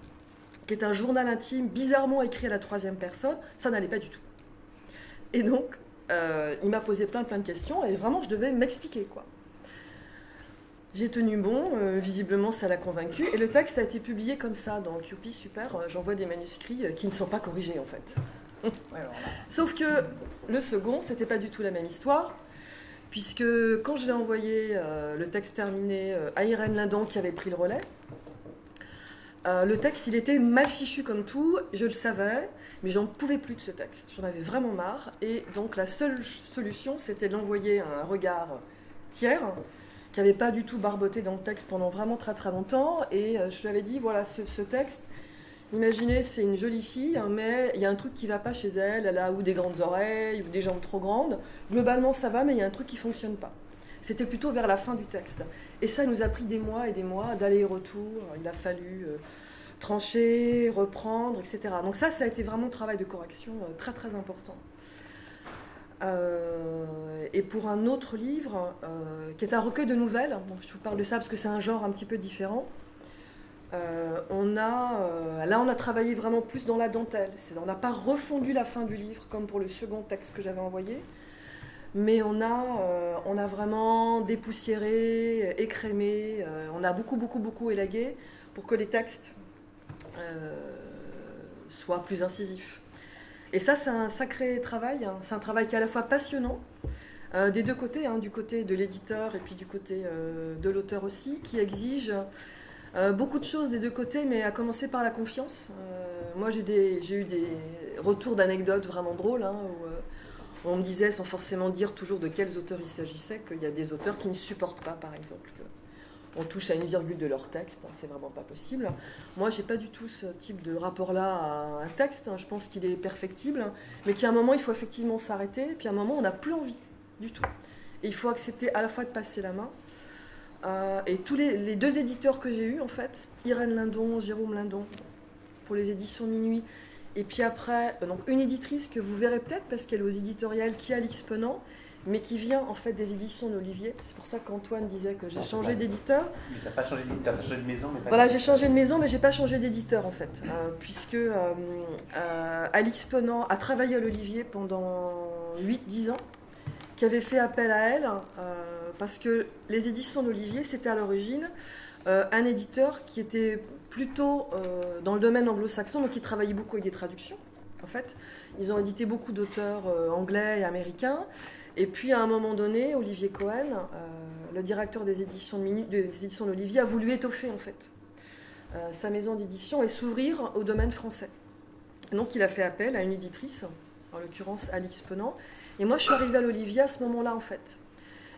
qui est un journal intime bizarrement écrit à la 3e personne, ça n'allait pas du tout. Et donc, il m'a posé plein de questions et vraiment je devais m'expliquer, quoi. J'ai tenu bon, visiblement ça l'a convaincu, et le texte a été publié comme ça dans QP, super, j'envoie des manuscrits qui ne sont pas corrigés en fait. Sauf que le second, c'était pas du tout la même histoire. Puisque quand je l'ai envoyé, le texte terminé, à Irène Lindon qui avait pris le relais, Le texte, il était mal fichu comme tout, je le savais, mais j'en pouvais plus de ce texte. J'en avais vraiment marre. Et donc la seule solution, c'était de l'envoyer à un regard tiers, qui n'avait pas du tout barboté dans le texte pendant vraiment très très longtemps. Et je lui avais dit, voilà, ce texte, imaginez, c'est une jolie fille, hein, mais il y a un truc qui ne va pas chez elle. Elle a ou des grandes oreilles, ou des jambes trop grandes. Globalement, ça va, mais il y a un truc qui ne fonctionne pas. C'était plutôt vers la fin du texte. Et ça nous a pris des mois et des mois d'aller-retour. Il a fallu trancher, reprendre, etc. Donc ça a été vraiment un travail de correction très très important. Et pour un autre livre, qui est un recueil de nouvelles, bon, je vous parle de ça parce que c'est un genre un petit peu différent, là on a travaillé vraiment plus dans la dentelle. On n'a pas refondu la fin du livre comme pour le second texte que j'avais envoyé, mais on a vraiment dépoussiéré, écrémé, on a beaucoup élagué pour que les textes soient plus incisifs. Et ça, c'est un sacré travail, hein. C'est un travail qui est à la fois passionnant, des deux côtés, hein, du côté de l'éditeur et puis du côté de l'auteur aussi, qui exige beaucoup de choses des deux côtés, mais à commencer par la confiance. Moi, j'ai eu des retours d'anecdotes vraiment drôles, hein, où on me disait, sans forcément dire toujours de quels auteurs il s'agissait, qu'il y a des auteurs qui ne supportent pas, par exemple, on touche à une virgule de leur texte, hein, c'est vraiment pas possible. Moi, j'ai pas du tout ce type de rapport-là à un texte, hein, je pense qu'il est perfectible, mais qu'à un moment, il faut effectivement s'arrêter, puis à un moment, on n'a plus envie du tout. Et il faut accepter à la fois de passer la main. Et tous les deux éditeurs que j'ai eus, en fait, Irène Lindon, Jérôme Lindon, pour les éditions Minuit, et puis après, donc une éditrice que vous verrez peut-être, parce qu'elle est aux éditoriales, qui a l'Exponent, mais qui vient en fait des éditions d'Olivier. C'est pour ça qu'Antoine disait que j'ai changé d'éditeur. Mais tu n'as pas changé d'éditeur, tu as changé de maison. Mais pas voilà, j'ai changé de maison, mais je n'ai pas changé d'éditeur en fait. Puisque Alix Ponant a travaillé à l'Olivier pendant 8-10 ans, qui avait fait appel à elle, parce que les éditions d'Olivier, c'était à l'origine un éditeur qui était plutôt dans le domaine anglo-saxon, donc qui travaillait beaucoup avec des traductions. En fait, ils ont édité beaucoup d'auteurs anglais et américains. Et puis, à un moment donné, Olivier Cohen, le directeur des éditions d'Olivier, a voulu étoffer, en fait, sa maison d'édition et s'ouvrir au domaine français. Et donc, il a fait appel à une éditrice, en l'occurrence Alix Ponant. Et moi, je suis arrivée à l'Olivier à ce moment-là, en fait.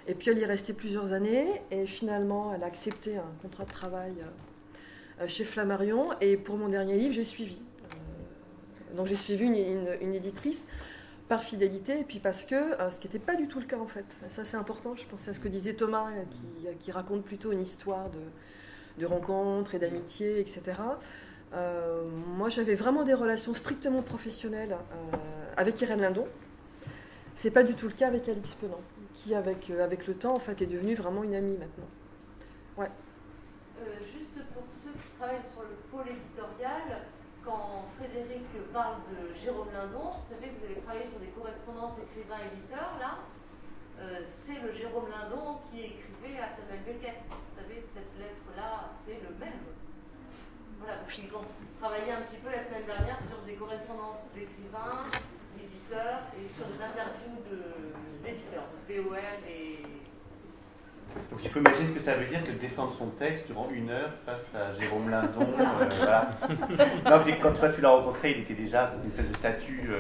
Et puis, elle y est restée plusieurs années. Et finalement, elle a accepté un contrat de travail chez Flammarion. Et pour mon dernier livre, j'ai suivi. Donc, j'ai suivi une éditrice par fidélité, et puis parce que, ce qui n'était pas du tout le cas en fait. Ça c'est important, je pensais à ce que disait Thomas, qui raconte plutôt une histoire de rencontres et d'amitié, etc. Moi j'avais vraiment des relations strictement professionnelles avec Irène Lindon. C'est pas du tout le cas avec Alix Ponant, qui avec le temps en fait est devenue vraiment une amie maintenant. Ouais. Juste pour ceux qui travaillent sur le pôle éditorial, quand Frédéric parle de Jérôme Lindon, vous savez que vous avez travaillé sur des correspondances écrivain-éditeur, là. C'est le Jérôme Lindon qui écrivait à Samuel Beckett. Vous savez, cette lettre-là, c'est le même. Voilà, parce qu'ils ont travaillé un petit peu la semaine dernière sur des correspondances d'écrivains, d'éditeurs, et sur des interviews d'éditeurs, de POL et... Donc il faut imaginer ce que ça veut dire que de défendre son texte durant 1 heure face à Jérôme Lindon. Voilà. Non, mais quand toi tu l'as rencontré, il était déjà cette espèce de statut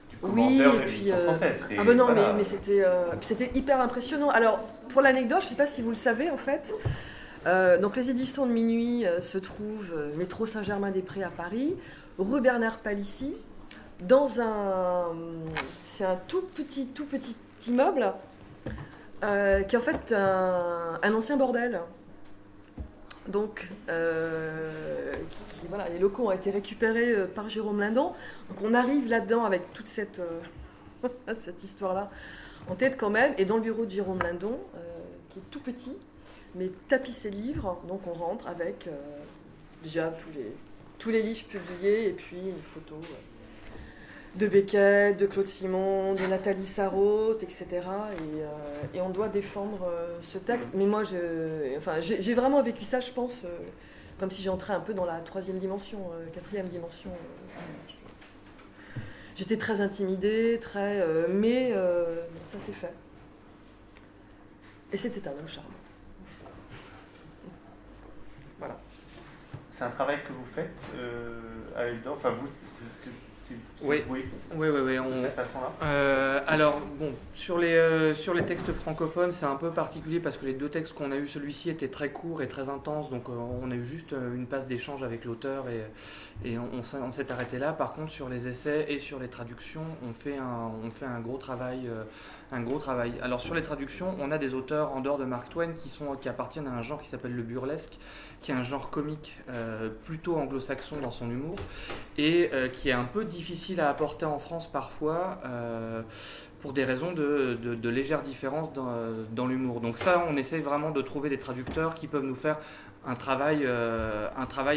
du commandeur de l'édition française. Ah ben non, voilà. mais c'était hyper impressionnant. Alors, pour l'anecdote, je ne sais pas si vous le savez en fait, donc les éditions de Minuit se trouvent métro Saint-Germain-des-Prés à Paris, rue Bernard Palissy, dans c'est un tout petit immeuble qui est en fait un ancien bordel. Donc, voilà, les locaux ont été récupérés par Jérôme Lindon. Donc on arrive là-dedans avec toute cette histoire-là en tête quand même. Et dans le bureau de Jérôme Lindon, qui est tout petit, mais tapissé de livres. Donc on rentre avec déjà tous les livres publiés et puis une photo de Beckett, de Claude Simon, de Nathalie Sarraute, etc. Et on doit défendre ce texte. Mais moi, j'ai vraiment vécu ça, je pense, comme si j'entrais un peu dans la 3e dimension, 4e dimension. J'étais très intimidée, mais ça s'est fait. Et c'était un homme charmant. Voilà. c'est un travail que vous faites à Eldor, enfin vous, oui. Oui, de cette façon-là. Alors, bon, sur les textes francophones, c'est un peu particulier parce que les deux textes qu'on a eu, celui-ci était très court et très intense, donc on a eu juste une passe d'échange avec l'auteur et on s'est arrêté là. Par contre, sur les essais et sur les traductions, on fait un gros travail. Alors sur les traductions, on a des auteurs en dehors de Mark Twain qui appartiennent à un genre qui s'appelle le burlesque, qui est un genre comique plutôt anglo-saxon dans son humour et qui est un peu difficile à apporter en France parfois pour des raisons de légères différences dans l'humour. Donc ça, on essaie vraiment de trouver des traducteurs qui peuvent nous faire un travail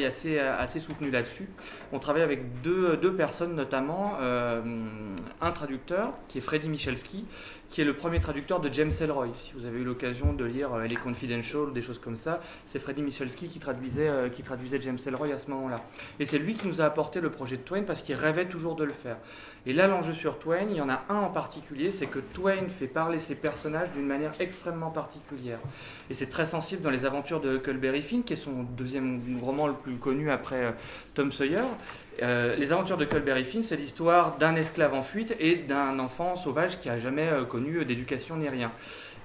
assez soutenu là-dessus. On travaille avec deux personnes notamment, un traducteur qui est Freddy Michalski, qui est le premier traducteur de James Ellroy. Si vous avez eu l'occasion de lire les Confidential, des choses comme ça, c'est Freddy Michalski qui traduisait James Ellroy à ce moment-là. Et c'est lui qui nous a apporté le projet de Twain parce qu'il rêvait toujours de le faire. Et là, l'enjeu sur Twain, il y en a un en particulier, c'est que Twain fait parler ses personnages d'une manière extrêmement particulière. Et c'est très sensible dans les aventures de Huckleberry Finn, qui est son deuxième roman le plus connu après Tom Sawyer. Les aventures de Huckleberry Finn, c'est l'histoire d'un esclave en fuite et d'un enfant sauvage qui n'a jamais connu d'éducation ni rien.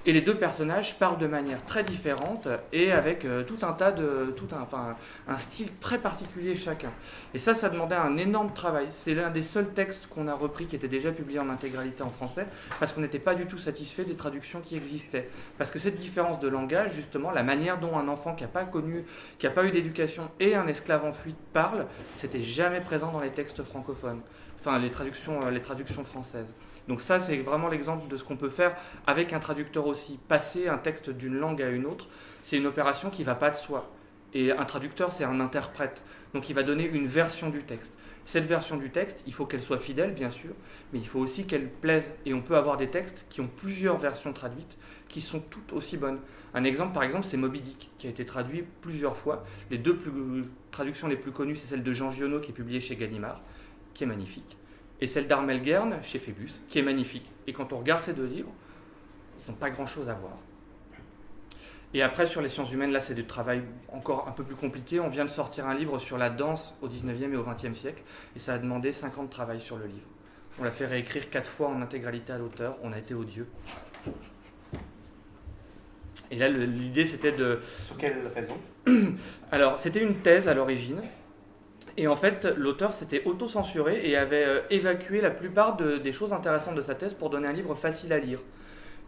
Et les deux personnages parlent de manière très différente et avec un style très particulier chacun. Et ça demandait un énorme travail. C'est l'un des seuls textes qu'on a repris qui était déjà publié en intégralité en français parce qu'on n'était pas du tout satisfait des traductions qui existaient. Parce que cette différence de langage, justement, la manière dont un enfant qui n'a pas eu d'éducation et un esclave en fuite parlent, c'était jamais présent dans les textes francophones. Enfin, les traductions françaises. Donc ça, c'est vraiment l'exemple de ce qu'on peut faire avec un traducteur aussi. Passer un texte d'une langue à une autre, c'est une opération qui ne va pas de soi. Et un traducteur, c'est un interprète. Donc il va donner une version du texte. Cette version du texte, il faut qu'elle soit fidèle, bien sûr, mais il faut aussi qu'elle plaise. Et on peut avoir des textes qui ont plusieurs versions traduites, qui sont toutes aussi bonnes. Un exemple, par exemple, c'est Moby Dick, qui a été traduit plusieurs fois. Les deux traductions les plus connues, c'est celle de Jean Giono, qui est publiée chez Gallimard, qui est magnifique. Et celle d'Armel Guern, chez Phébus, qui est magnifique. Et quand on regarde ces deux livres, ils n'ont pas grand-chose à voir. Et après, sur les sciences humaines, là, c'est du travail encore un peu plus compliqué. On vient de sortir un livre sur la danse au 19e et au 20e siècle, et ça a demandé 5 ans de travail sur le livre. On l'a fait réécrire 4 fois en intégralité à l'auteur, on a été odieux. Et là, l'idée, c'était de... Sur quelle raison ? Alors, c'était une thèse à l'origine. Et en fait, l'auteur s'était auto-censuré et avait évacué la plupart des choses intéressantes de sa thèse pour donner un livre facile à lire.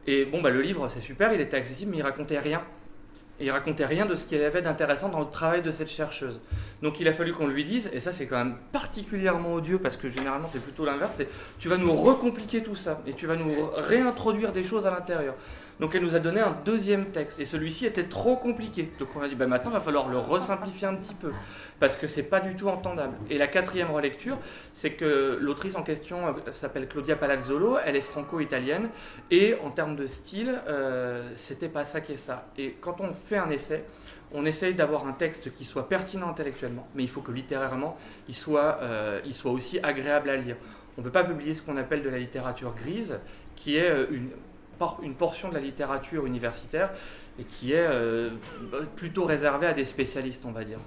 Et bon, le livre, c'est super, il était accessible, mais il racontait rien. Et il racontait rien de ce qu'il y avait d'intéressant dans le travail de cette chercheuse. Donc il a fallu qu'on lui dise, et ça c'est quand même particulièrement odieux, parce que généralement c'est plutôt l'inverse, c'est tu vas nous recompliquer tout ça, et tu vas nous réintroduire des choses à l'intérieur. Donc elle nous a donné un deuxième texte, et celui-ci était trop compliqué. Donc on a dit, maintenant il va falloir le resimplifier un petit peu, parce que c'est pas du tout entendable. Et la quatrième relecture, c'est que l'autrice en question s'appelle Claudia Palazzolo, elle est franco-italienne, et en termes de style, c'était pas ça qui est ça. Et quand on fait un essai, on essaye d'avoir un texte qui soit pertinent intellectuellement, mais il faut que littérairement, il soit aussi agréable à lire. On ne veut pas publier ce qu'on appelle de la littérature grise, qui est une portion de la littérature universitaire et qui est plutôt réservée à des spécialistes, on va dire.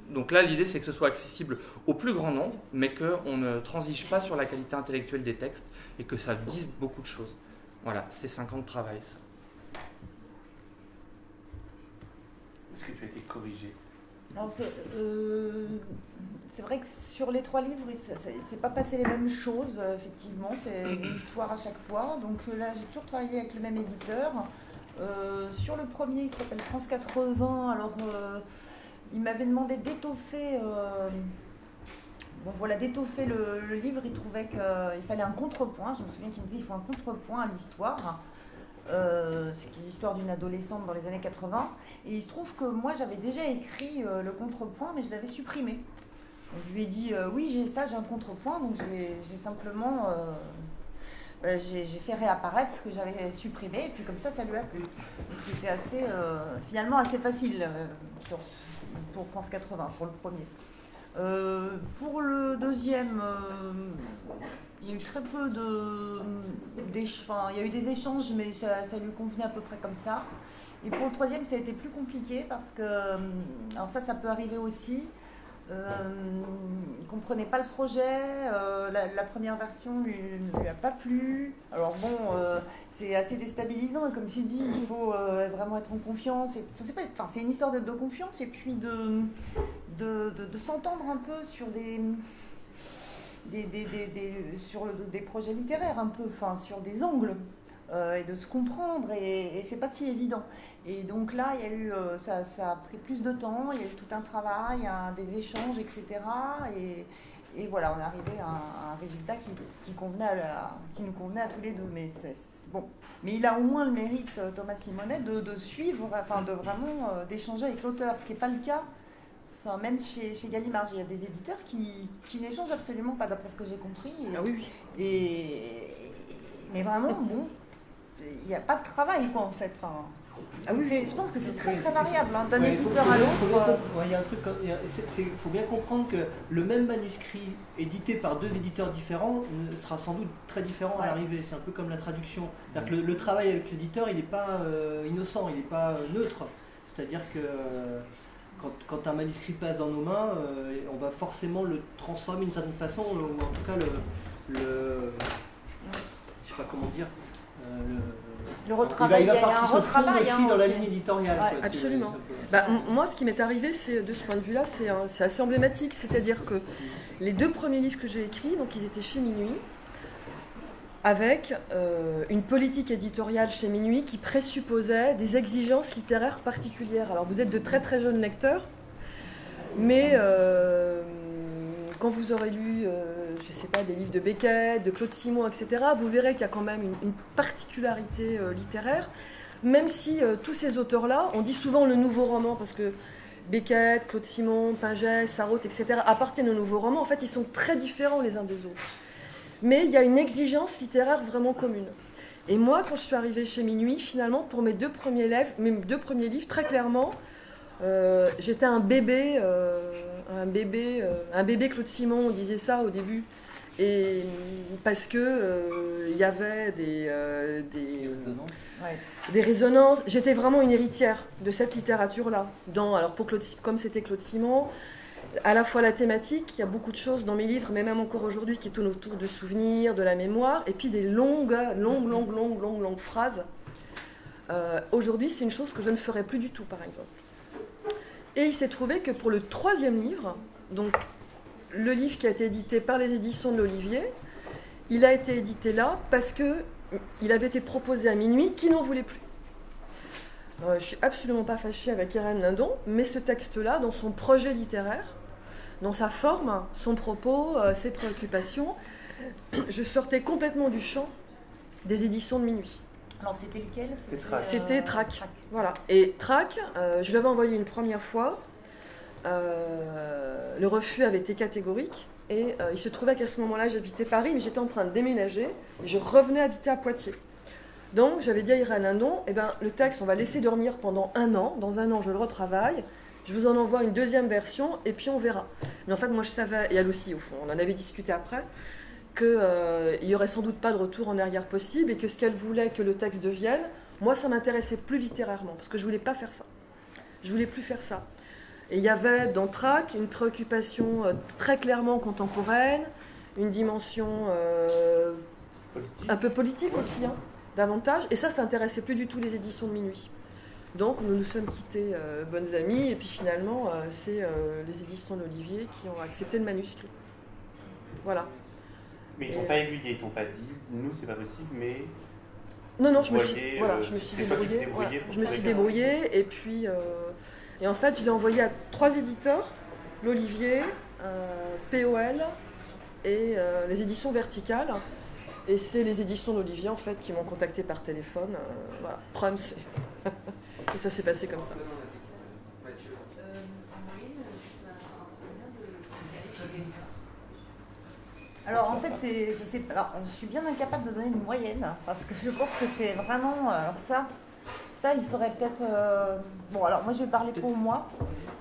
Donc là, l'idée, c'est que ce soit accessible au plus grand nombre, mais qu'on ne transige pas sur la qualité intellectuelle des textes et que ça dise beaucoup de choses. Voilà, c'est 5 ans de travail, ça. Est-ce que tu as été corrigé ? Alors, c'est vrai que sur les 3 livres, c'est pas passé les mêmes choses, effectivement, c'est une histoire à chaque fois. Donc là, j'ai toujours travaillé avec le même éditeur. Sur le premier, qui s'appelle France 80, alors il m'avait demandé d'étoffer d'étoffer le livre. Il trouvait qu'il fallait un contrepoint. Je me souviens qu'il me disait qu'il faut un contrepoint à l'histoire. C'est l'histoire d'une adolescente dans les années 80. Et il se trouve que moi, j'avais déjà écrit le contrepoint, mais je l'avais supprimé. Donc, je lui ai dit, oui, j'ai un contrepoint. Donc j'ai simplement... j'ai fait réapparaître ce que j'avais supprimé. Et puis comme ça lui a plu. Donc, c'était finalement assez facile pour France 80, pour le premier. Pour le deuxième, il y a eu très peu il y a eu des échanges, mais ça lui convenait à peu près comme ça. Et pour le troisième, ça a été plus compliqué parce que, alors ça peut arriver aussi. il ne comprenait pas le projet, la première version ne lui a pas plu. Alors bon, c'est assez déstabilisant, et comme tu dis, il faut vraiment être en confiance. C'est une histoire de confiance, et puis de s'entendre un peu sur des projets littéraires, un peu, sur des angles. Et de se comprendre, et c'est pas si évident. Et donc là, il y a eu, ça a pris plus de temps, il y a eu tout un travail, des échanges, etc. Et voilà, on est arrivé à un résultat qui nous convenait à tous les deux. Mais bon. Mais il a au moins le mérite, Thomas Simonet, de suivre, de vraiment d'échanger avec l'auteur, ce qui n'est pas le cas. Même chez Gallimard, il y a des éditeurs qui n'échangent absolument pas, d'après ce que j'ai compris. Ah oui. Mais vraiment, bon. Il n'y a pas de travail, quoi, en fait. Ah oui, je pense que c'est très très variable, d'un éditeur à l'autre. Il y a un truc, il faut bien comprendre que le même manuscrit édité par deux éditeurs différents sera sans doute très différent à l'arrivée. C'est un peu comme la traduction. C'est-à-dire que le travail avec l'éditeur, il n'est pas innocent, il n'est pas neutre. C'est-à-dire que quand un manuscrit passe dans nos mains, on va forcément le transformer d'une certaine façon, ou en tout cas je sais pas comment dire. Le retravail, il va falloir qu'il se fonde aussi hein, dans la ligne éditoriale. Ouais, quoi, absolument. Moi, ce qui m'est arrivé, c'est de ce point de vue-là, c'est assez emblématique. C'est-à-dire que les deux premiers livres que j'ai écrits, donc ils étaient chez Minuit, avec une politique éditoriale chez Minuit qui présupposait des exigences littéraires particulières. Alors, vous êtes de très très jeunes lecteurs, mais quand vous aurez lu, je ne sais pas, des livres de Beckett, de Claude Simon, etc., vous verrez qu'il y a quand même une particularité littéraire, même si tous ces auteurs-là, on dit souvent le nouveau roman, parce que Beckett, Claude Simon, Pinget, Sarraute, etc., appartiennent au nouveau roman. En fait, ils sont très différents les uns des autres. Mais il y a une exigence littéraire vraiment commune. Et moi, quand je suis arrivée chez Minuit, finalement, pour mes deux premiers livres, très clairement, j'étais un bébé Claude Simon, on disait ça au début, et parce que il y avait des résonances. J'étais vraiment une héritière de cette littérature-là. Alors comme c'était Claude Simon, à la fois la thématique, il y a beaucoup de choses dans mes livres, mais même encore aujourd'hui, qui tournent autour de souvenirs, de la mémoire, et puis des longues phrases. Aujourd'hui, c'est une chose que je ne ferais plus du tout, par exemple. Et il s'est trouvé que pour le troisième livre, donc le livre qui a été édité par les éditions de l'Olivier, il a été édité là parce qu'il avait été proposé à Minuit qui n'en voulait plus. Je ne suis absolument pas fâchée avec Irène Lindon, mais ce texte-là, dans son projet littéraire, dans sa forme, son propos, ses préoccupations, je sortais complètement du champ des éditions de Minuit. Alors c'était lequel? C'était Trac. Voilà. Et Trac, je l'avais envoyé une première fois. Le refus avait été catégorique. Et il se trouvait qu'à ce moment-là, j'habitais Paris, mais j'étais en train de déménager. Et je revenais habiter à Poitiers. Donc j'avais dit à Irène Lindon, le texte, on va laisser dormir pendant 1 an. Dans 1 an, je le retravaille. Je vous en envoie une deuxième version et puis on verra. Mais en fait, moi je savais, et elle aussi au fond, on en avait discuté après, qu'il n'y aurait sans doute pas de retour en arrière possible et que ce qu'elle voulait que le texte devienne, moi ça m'intéressait plus littérairement, parce que je ne voulais pas faire ça. Je ne voulais plus faire ça. Et il y avait dans Trac une préoccupation très clairement contemporaine, une dimension un peu politique aussi, davantage, et ça intéressait plus du tout les éditions de Minuit. Donc nous nous sommes quittés bonnes amies, et puis finalement c'est les éditions d'Olivier qui ont accepté le manuscrit. Voilà. Mais ils t'ont pas aiguillé, ils t'ont pas dit, nous c'est pas possible, mais... Non, je me suis débrouillée, et puis... et en fait, je l'ai envoyé à 3 éditeurs, l'Olivier, POL et les éditions Verticales. Et c'est les éditions d'Olivier, en fait, qui m'ont contacté par téléphone. Voilà, Prums. Et ça s'est passé comme ça. Alors en fait, je suis bien incapable de donner une moyenne, parce que je pense que c'est vraiment... Alors ça il faudrait peut-être... Bon, alors moi je vais parler pour moi.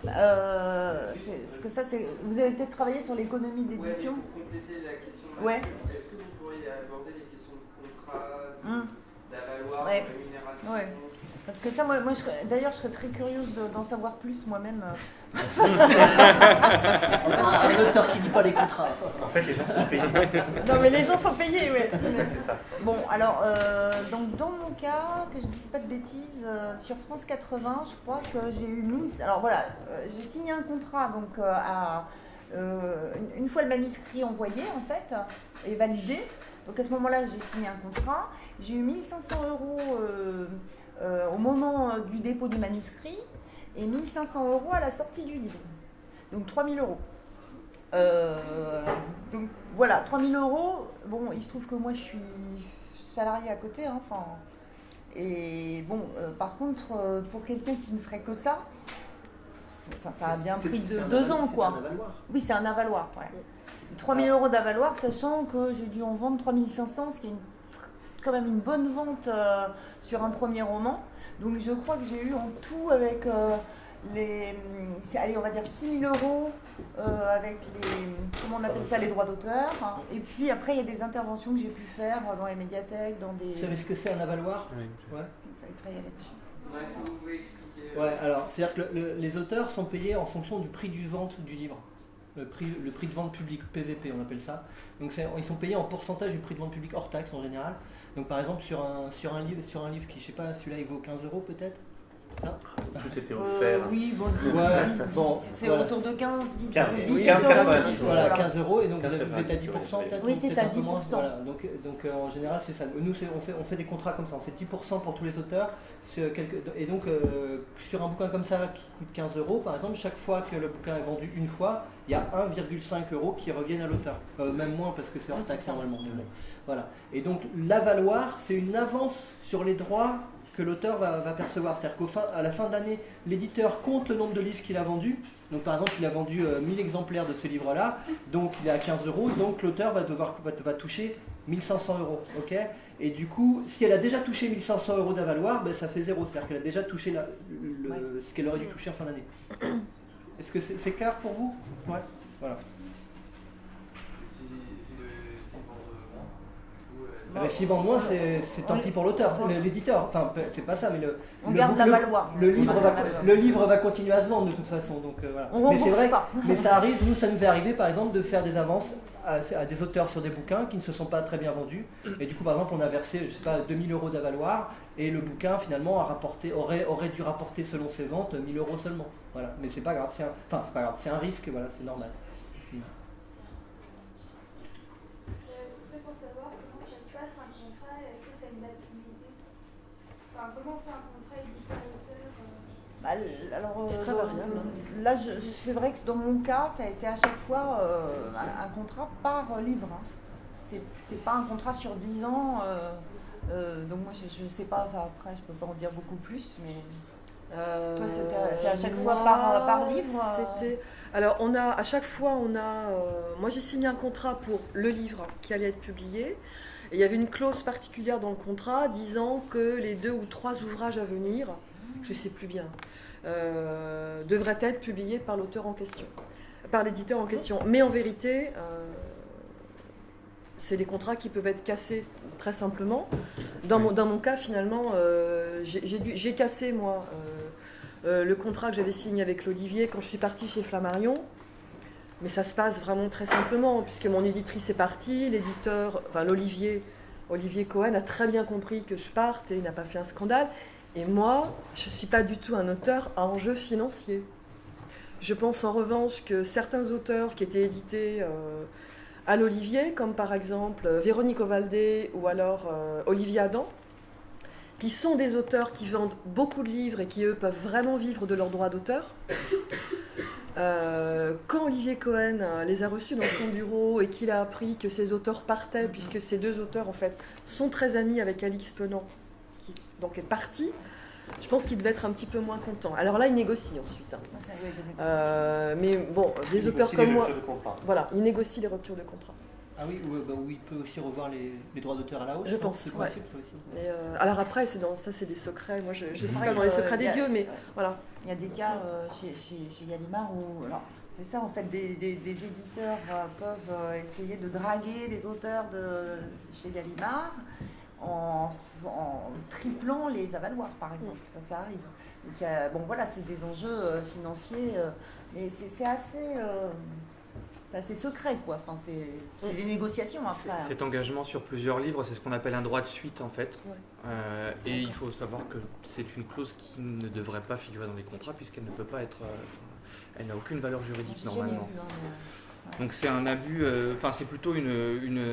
Parce que ça, c'est... Vous avez peut-être travaillé sur l'économie d'édition. Ouais, pour compléter la question, est-ce que vous pourriez aborder les questions de contrat, d'avaloir, de rémunération? Ouais. Parce que ça, d'ailleurs, je serais très curieuse d'en savoir plus moi-même. Un auteur qui ne dit pas les contrats. En fait, les gens sont payés. Non, mais les gens sont payés, oui. C'est ça. Bon, alors, donc dans mon cas, que je dise pas de bêtises, sur France 80, je crois que j'ai eu 1000. Alors voilà, j'ai signé un contrat donc une fois le manuscrit envoyé en fait et validé. Donc à ce moment-là, j'ai signé un contrat. J'ai eu 1500 € au moment du dépôt du manuscrit et 1500 € à la sortie du livre. Donc 3000 €. Donc voilà, 3000 €. Bon, il se trouve que moi je suis salariée à côté, hein, enfin. Et bon, par contre, pour quelqu'un qui ne ferait que ça, ça a bien pris 2 ans, quoi. C'est un avaloir. Oui, c'est un avaloir, ouais. 3000 € d'avaloir, sachant que j'ai dû en vendre 3500, ce qui est quand même une bonne vente sur un premier roman. Donc je crois que j'ai eu en tout avec allez, on va dire 6 000 € avec comment on appelle ça, les droits d'auteur. Hein. Et puis après, il y a des interventions que j'ai pu faire dans les médiathèques, dans des... Vous savez ce que c'est un avaloir? Oui. Ouais. Il fallait travailler là-dessus. Est-ce que vous pouvez expliquer Ouais, alors, c'est-à-dire que les auteurs sont payés en fonction du prix de vente du livre. Le prix de vente public, PVP on appelle ça. Donc ils sont payés en pourcentage du prix de vente public hors taxe en général. Donc par exemple sur un livre qui, je sais pas, celui-là il vaut 15 € peut-être. C'était offert. Oui, bon, c'est voilà. autour de 15, 10, 15, 10, oui, 10 15, €. Voilà, 15 € et donc 15, vous êtes à 10% peut-être. Oui, c'est ça, peut-être un peu moins. 10%. Voilà. Donc en général c'est ça. Nous on fait des contrats comme ça, on fait 10% pour tous les auteurs. Et donc sur un bouquin comme ça qui coûte 15 € par exemple, chaque fois que le bouquin est vendu une fois, il y a 1,5 € qui reviennent à l'auteur. Même moins parce que c'est hors taxe normalement. Mais bon. Voilà. Et donc l'avaloir, c'est une avance sur les droits que l'auteur va percevoir. C'est-à-dire qu'à la fin d'année, l'éditeur compte le nombre de livres qu'il a vendus. Donc par exemple, il a vendu 1000 exemplaires de ce livre-là, donc il est à 15 €, donc l'auteur va toucher 1500 €. Okay, et du coup, si elle a déjà touché 1500 € d'avaloir, ben, ça fait 0. C'est-à-dire qu'elle a déjà touché ce qu'elle aurait dû toucher en fin d'année. Est-ce que c'est clair pour vous? Ouais. Voilà. S'ils vendent moins, c'est tant pis pour l'auteur, l'éditeur. Enfin, c'est pas ça, mais on garde la valoir. Le livre va continuer à se vendre de toute façon. Donc, voilà. Mais c'est vrai, mais ça nous est arrivé par exemple de faire des avances à des auteurs sur des bouquins qui ne se sont pas très bien vendus. Et du coup, par exemple, on a versé, je sais pas, 2000 € d'avaloir et le bouquin finalement aurait dû rapporter selon ses ventes 1000 € seulement. Voilà. Mais c'est pas grave, c'est pas grave, c'est un risque, voilà, c'est normal. Comment on fait un contrat éditeur-auteur Alors, c'est très variable. Là, c'est vrai que dans mon cas, ça a été à chaque fois un contrat par livre. Hein. C'est pas un contrat sur 10 ans. Donc moi, je sais pas, enfin, après, je peux pas en dire beaucoup plus, mais... Toi, c'est à chaque fois par livre Alors, à chaque fois, moi, j'ai signé un contrat pour le livre qui allait être publié. Et il y avait une clause particulière dans le contrat disant que les 2 ou 3 ouvrages à venir, je ne sais plus bien, devraient être publiés par l'auteur en question, par l'éditeur en question. Mais en vérité, c'est des contrats qui peuvent être cassés très simplement. Dans mon cas, finalement, j'ai cassé, moi, le contrat que j'avais signé avec l'Olivier quand je suis partie chez Flammarion. Mais ça se passe vraiment très simplement, puisque mon éditrice est partie, l'éditeur, enfin Olivier Cohen a très bien compris que je parte et il n'a pas fait un scandale. Et moi, je ne suis pas du tout un auteur à enjeu financier. Je pense en revanche que certains auteurs qui étaient édités à l'Olivier, comme par exemple Véronique Ovaldé ou alors Olivier Adam, qui sont des auteurs qui vendent beaucoup de livres et qui, eux, peuvent vraiment vivre de leurs droits d'auteur. Quand Olivier Cohen les a reçus dans son bureau et qu'il a appris que ces auteurs partaient, puisque ces 2 auteurs en fait sont très amis avec Alix Penant, qui donc est parti, je pense qu'il devait être un petit peu moins content. Alors là, il négocie ensuite. Mais bon, des auteurs comme moi, voilà, il négocie les ruptures de contrat. Ah oui, ou il peut aussi revoir les droits d'auteur à la hausse. Je pense, c'est ouais. possible, aussi. Mais alors après, ça c'est des secrets. Moi, je ne sais pas dans les secrets des dieux, mais voilà. Il y a des cas chez Gallimard où, alors, c'est ça en fait, des éditeurs peuvent essayer de draguer les auteurs de chez Gallimard triplant les avaloirs, par exemple. Ça arrive. Donc, bon, voilà, c'est des enjeux financiers, mais c'est assez secret, quoi. Enfin, c'est des négociations après. Cet engagement sur plusieurs livres, c'est ce qu'on appelle un droit de suite, en fait. Et il faut savoir que c'est une clause qui ne devrait pas figurer dans les contrats, puisqu'elle ne peut pas être... elle n'a aucune valeur juridique, normalement. Donc c'est un abus, c'est plutôt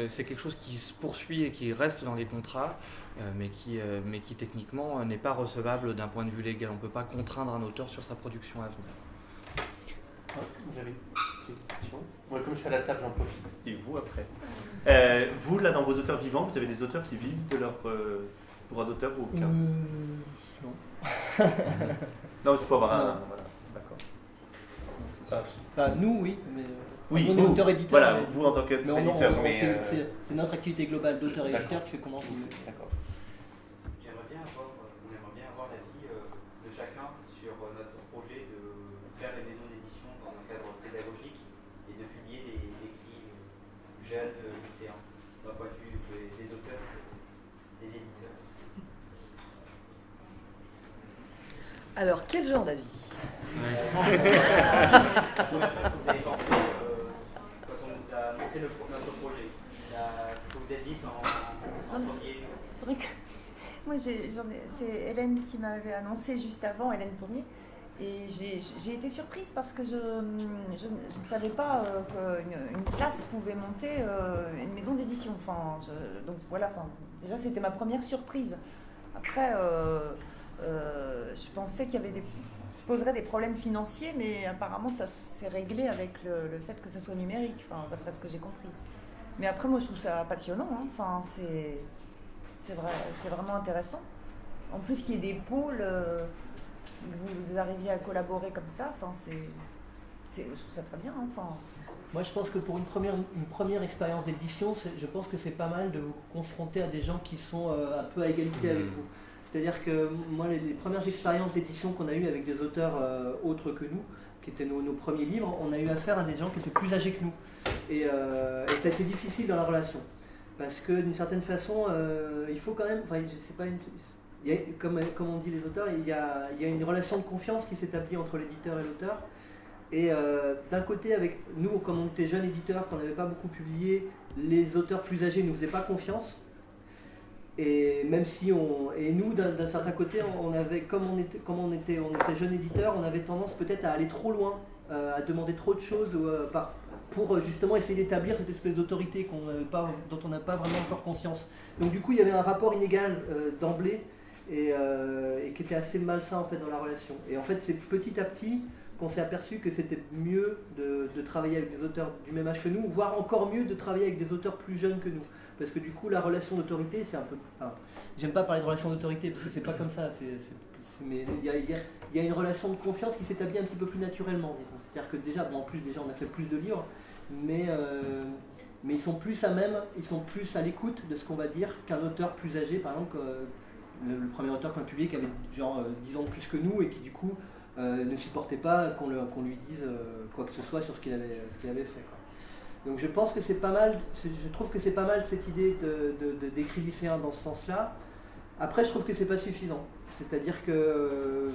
c'est quelque chose qui se poursuit et qui reste dans les contrats, mais qui techniquement n'est pas recevable d'un point de vue légal. On ne peut pas contraindre un auteur sur sa production à venir. Vous avez une question? Moi, comme je suis à la table, j'en profite. Et vous, après. Vous, là, dans vos auteurs vivants, vous avez des auteurs qui vivent de leur droit d'auteur ou aucun? Non. Non, il faut avoir un... Voilà, d'accord. Nous, oui, mais... Oui, on est auteur-éditeur. Voilà, mais... vous en tant qu'auteur-éditeur. C'est notre activité globale d'auteur-éditeur qui fait comment on fait. D'accord. On aimerait bien avoir l'avis de chacun sur notre projet de faire les maisons d'édition dans un cadre pédagogique et de publier des écrits jeunes, lycéens, d'un point de vue des auteurs, des éditeurs. Alors, quel genre d'avis? La première fois, ce que vous avez pensé quand on nous a annoncé notre projet, ce que vous avez dit en premier. C'est vrai que moi, c'est Hélène qui m'avait annoncé juste avant, Hélène Pommier, et j'ai été surprise parce que je ne savais pas qu'une classe pouvait monter une maison d'édition. Donc voilà, déjà c'était ma première surprise. Après, je pensais qu'il y avait poserait des problèmes financiers, mais apparemment ça s'est réglé avec le fait que ça soit numérique, d'après ce que j'ai compris. Mais après, moi je trouve ça passionnant, hein. C'est vraiment intéressant. En plus qu'il y ait des pôles, vous arriviez à collaborer comme ça, je trouve ça très bien. Moi je pense que pour une première expérience d'édition, je pense que c'est pas mal de vous confronter à des gens qui sont un peu à égalité avec vous. C'est-à-dire que moi, les premières expériences d'édition qu'on a eues avec des auteurs autres que nous, qui étaient nos premiers livres, on a eu affaire à des gens qui étaient plus âgés que nous. Et ça a été difficile dans la relation. Parce que d'une certaine façon, il faut quand même, comme on dit les auteurs, il y a une relation de confiance qui s'établit entre l'éditeur et l'auteur. Et d'un côté, avec nous, comme on était jeunes éditeurs, qu'on n'avait pas beaucoup publié, les auteurs plus âgés ne nous faisaient pas confiance. Et même si nous d'un certain côté, comme on était jeune éditeur, on avait tendance peut-être à aller trop loin, à demander trop de choses pour justement essayer d'établir cette espèce d'autorité dont on n'a pas vraiment encore conscience. Donc du coup, il y avait un rapport inégal d'emblée et qui était assez malsain en fait dans la relation. Et en fait, c'est petit à petit qu'on s'est aperçu que c'était mieux de travailler avec des auteurs du même âge que nous, voire encore mieux de travailler avec des auteurs plus jeunes que nous. Parce que du coup, la relation d'autorité, c'est un peu... j'aime pas parler de relation d'autorité, parce que c'est pas comme ça. Mais il y a une relation de confiance qui s'établit un petit peu plus naturellement, disons. C'est-à-dire que déjà, en plus, on a fait plus de livres, mais ils sont plus à même, ils sont plus à l'écoute de ce qu'on va dire qu'un auteur plus âgé, par exemple, le premier auteur qu'on a publié, qui avait genre 10 ans de plus que nous, et qui du coup ne supportait pas qu'on lui dise quoi que ce soit sur ce qu'il avait fait. Donc je pense que c'est pas mal, je trouve que c'est pas mal cette idée d'écrit lycéen dans ce sens-là. Après, je trouve que c'est pas suffisant. C'est-à-dire que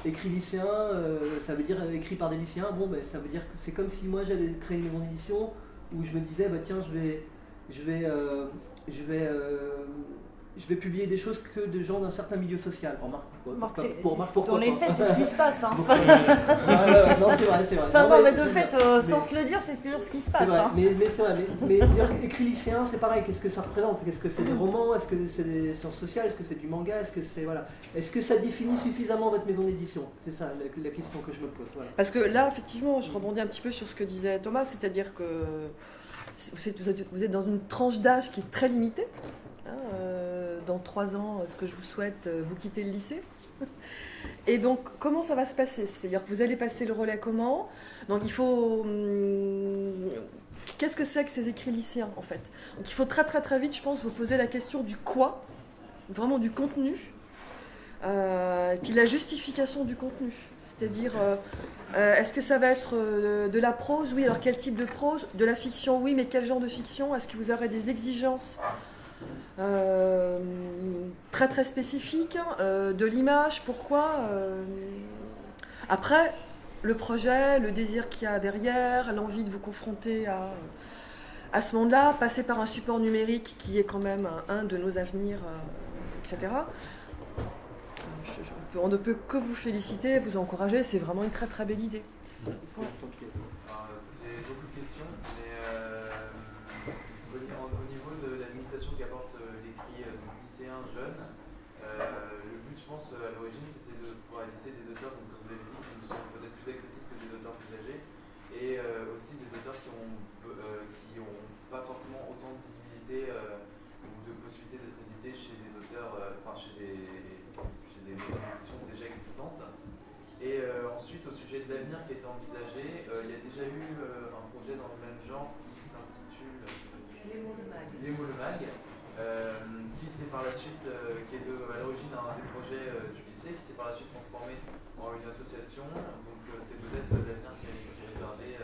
écrit lycéen, ça veut dire écrit par des lycéens. Ça veut dire que c'est comme si moi j'avais créé une maison d'édition où je me disais tiens, je vais publier des choses que de gens d'un certain milieu social. Dans les faits, c'est ce qui se passe. Non, c'est vrai. Sans se le dire, c'est sûr ce qui se passe. Mais c'est vrai. Mais dire écrit lycéen, c'est pareil. Qu'est-ce que ça représente? Est-ce que c'est des romans? Est-ce que c'est des sciences sociales? Est-ce que c'est du manga? Est-ce que ça définit suffisamment votre maison d'édition? C'est ça la question que je me pose. Voilà. Parce que là, effectivement, je rebondis un petit peu sur ce que disait Thomas, c'est-à-dire que vous êtes dans une tranche d'âge qui est très limitée. Dans 3 ans, ce que je vous souhaite, vous quittez le lycée. Et donc, comment ça va se passer? C'est-à-dire que vous allez passer le relais comment? Donc, il faut... Qu'est-ce que c'est que ces écrits lycéens, en fait? Donc, il faut très très très vite, je pense, vous poser la question du quoi, vraiment du contenu, et puis la justification du contenu. C'est-à-dire, est-ce que ça va être de la prose? Oui, alors quel type de prose? De la fiction? Oui, mais quel genre de fiction? Est-ce que vous aurez des exigences très très spécifique, de l'image, pourquoi Après, le projet, le désir qu'il y a derrière, l'envie de vous confronter à ce monde-là, passer par un support numérique qui est quand même un de nos avenirs, etc. On ne peut que vous féliciter, vous encourager, c'est vraiment une très très belle idée. Ça fait beaucoup de questions, mais au niveau de la limitation qu'apporte l'écrit lycéen jeune, le but, je pense, à l'origine, c'était de pouvoir éviter des auteurs, comme vous l'avez dit, qui sont peut-être plus accessibles que des auteurs plus âgés, et aussi des auteurs qui ont pas forcément autant de visibilité ou de possibilité d'être édités chez des auteurs, chez des maisons d'édition déjà existantes. Et ensuite, au sujet de l'avenir qui était envisagé, il y a déjà eu un projet dans le même genre qui s'intitule Les mots le mag. Les mots le mag, qui s'est par la suite, qui est à l'origine d'un des projets du lycée, qui s'est par la suite transformé en une association. Donc c'est peut-être l'avenir qui est réservé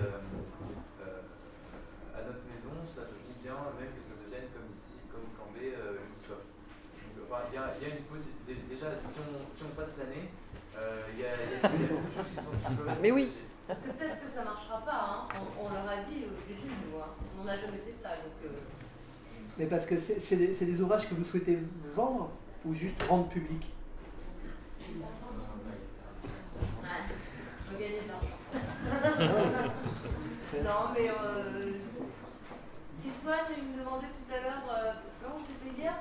à notre maison, ça ou bien même que ça devienne comme ici, comme au Cambé, une swap. Il y a une possibilité. Déjà, si on passe l'année, il y a beaucoup de choses qui peuvent être. Mais oui. Parce que peut-être que ça ne marchera pas, hein. On leur a dit au début, nous, hein. On n'a jamais fait ça. Donc, Mais parce que c'est des ouvrages que vous souhaitez vendre ou juste rendre public? on va gagner de l'argent. Non, mais Antoine, il me demandait tout à l'heure, non, c'était hier,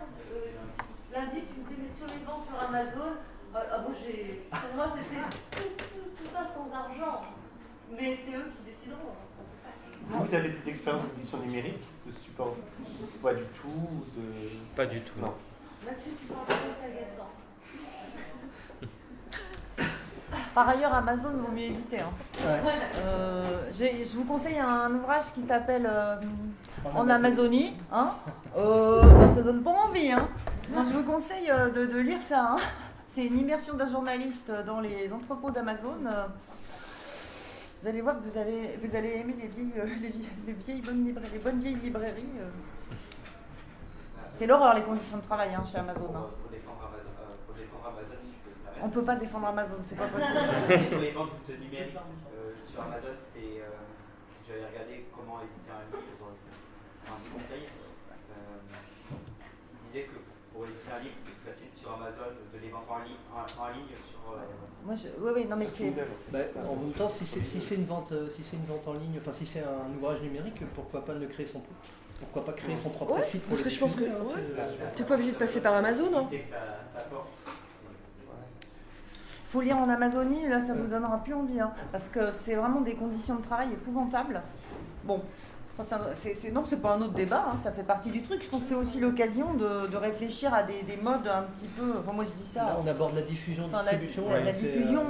lundi, tu me disais, mais sur les ventes sur Amazon, pour moi, c'était tout ça sans argent. Mais c'est eux qui décideront. Vous avez de l'expérience d'édition numérique, de support? Pas du tout Pas du tout, non. Mathieu, tu parles pas de agaçant. Par ailleurs, Amazon vaut mieux éviter. Hein. Ouais. Je vous conseille un ouvrage qui s'appelle En Amazonie. Hein. Ça donne pas envie. Hein. Non, je vous conseille de lire ça. Hein. C'est une immersion d'un journaliste dans les entrepôts d'Amazon. Vous allez voir que vous allez aimer les bonnes vieilles librairies. C'est l'horreur, les conditions de travail chez Amazon. Hein. Pour défendre Amazon, si je peux me permettre. On ne peut pas défendre Amazon, c'est pas possible. Pour les ventes numériques sur Amazon, j'avais regardé comment éditer un livre, un petit conseil. Il disait que pour éditer un livre, c'est plus facile sur Amazon de les vendre en ligne sur. Oui, non mais c'est. En même temps, si c'est une vente en ligne, enfin si c'est un ouvrage numérique, pourquoi pas créer son propre site pour parce que je pense que tu n'es pas obligé de passer par Amazon. Hein. Faut lire En Amazonie, là ça nous donnera plus envie, hein, parce que c'est vraiment des conditions de travail épouvantables. Bon, c'est pas un autre débat, hein, ça fait partie du truc. Je pense que c'est aussi l'occasion de réfléchir à des modes un petit peu. Enfin, moi je dis ça. Là, on aborde la diffusion, distribution. La diffusion,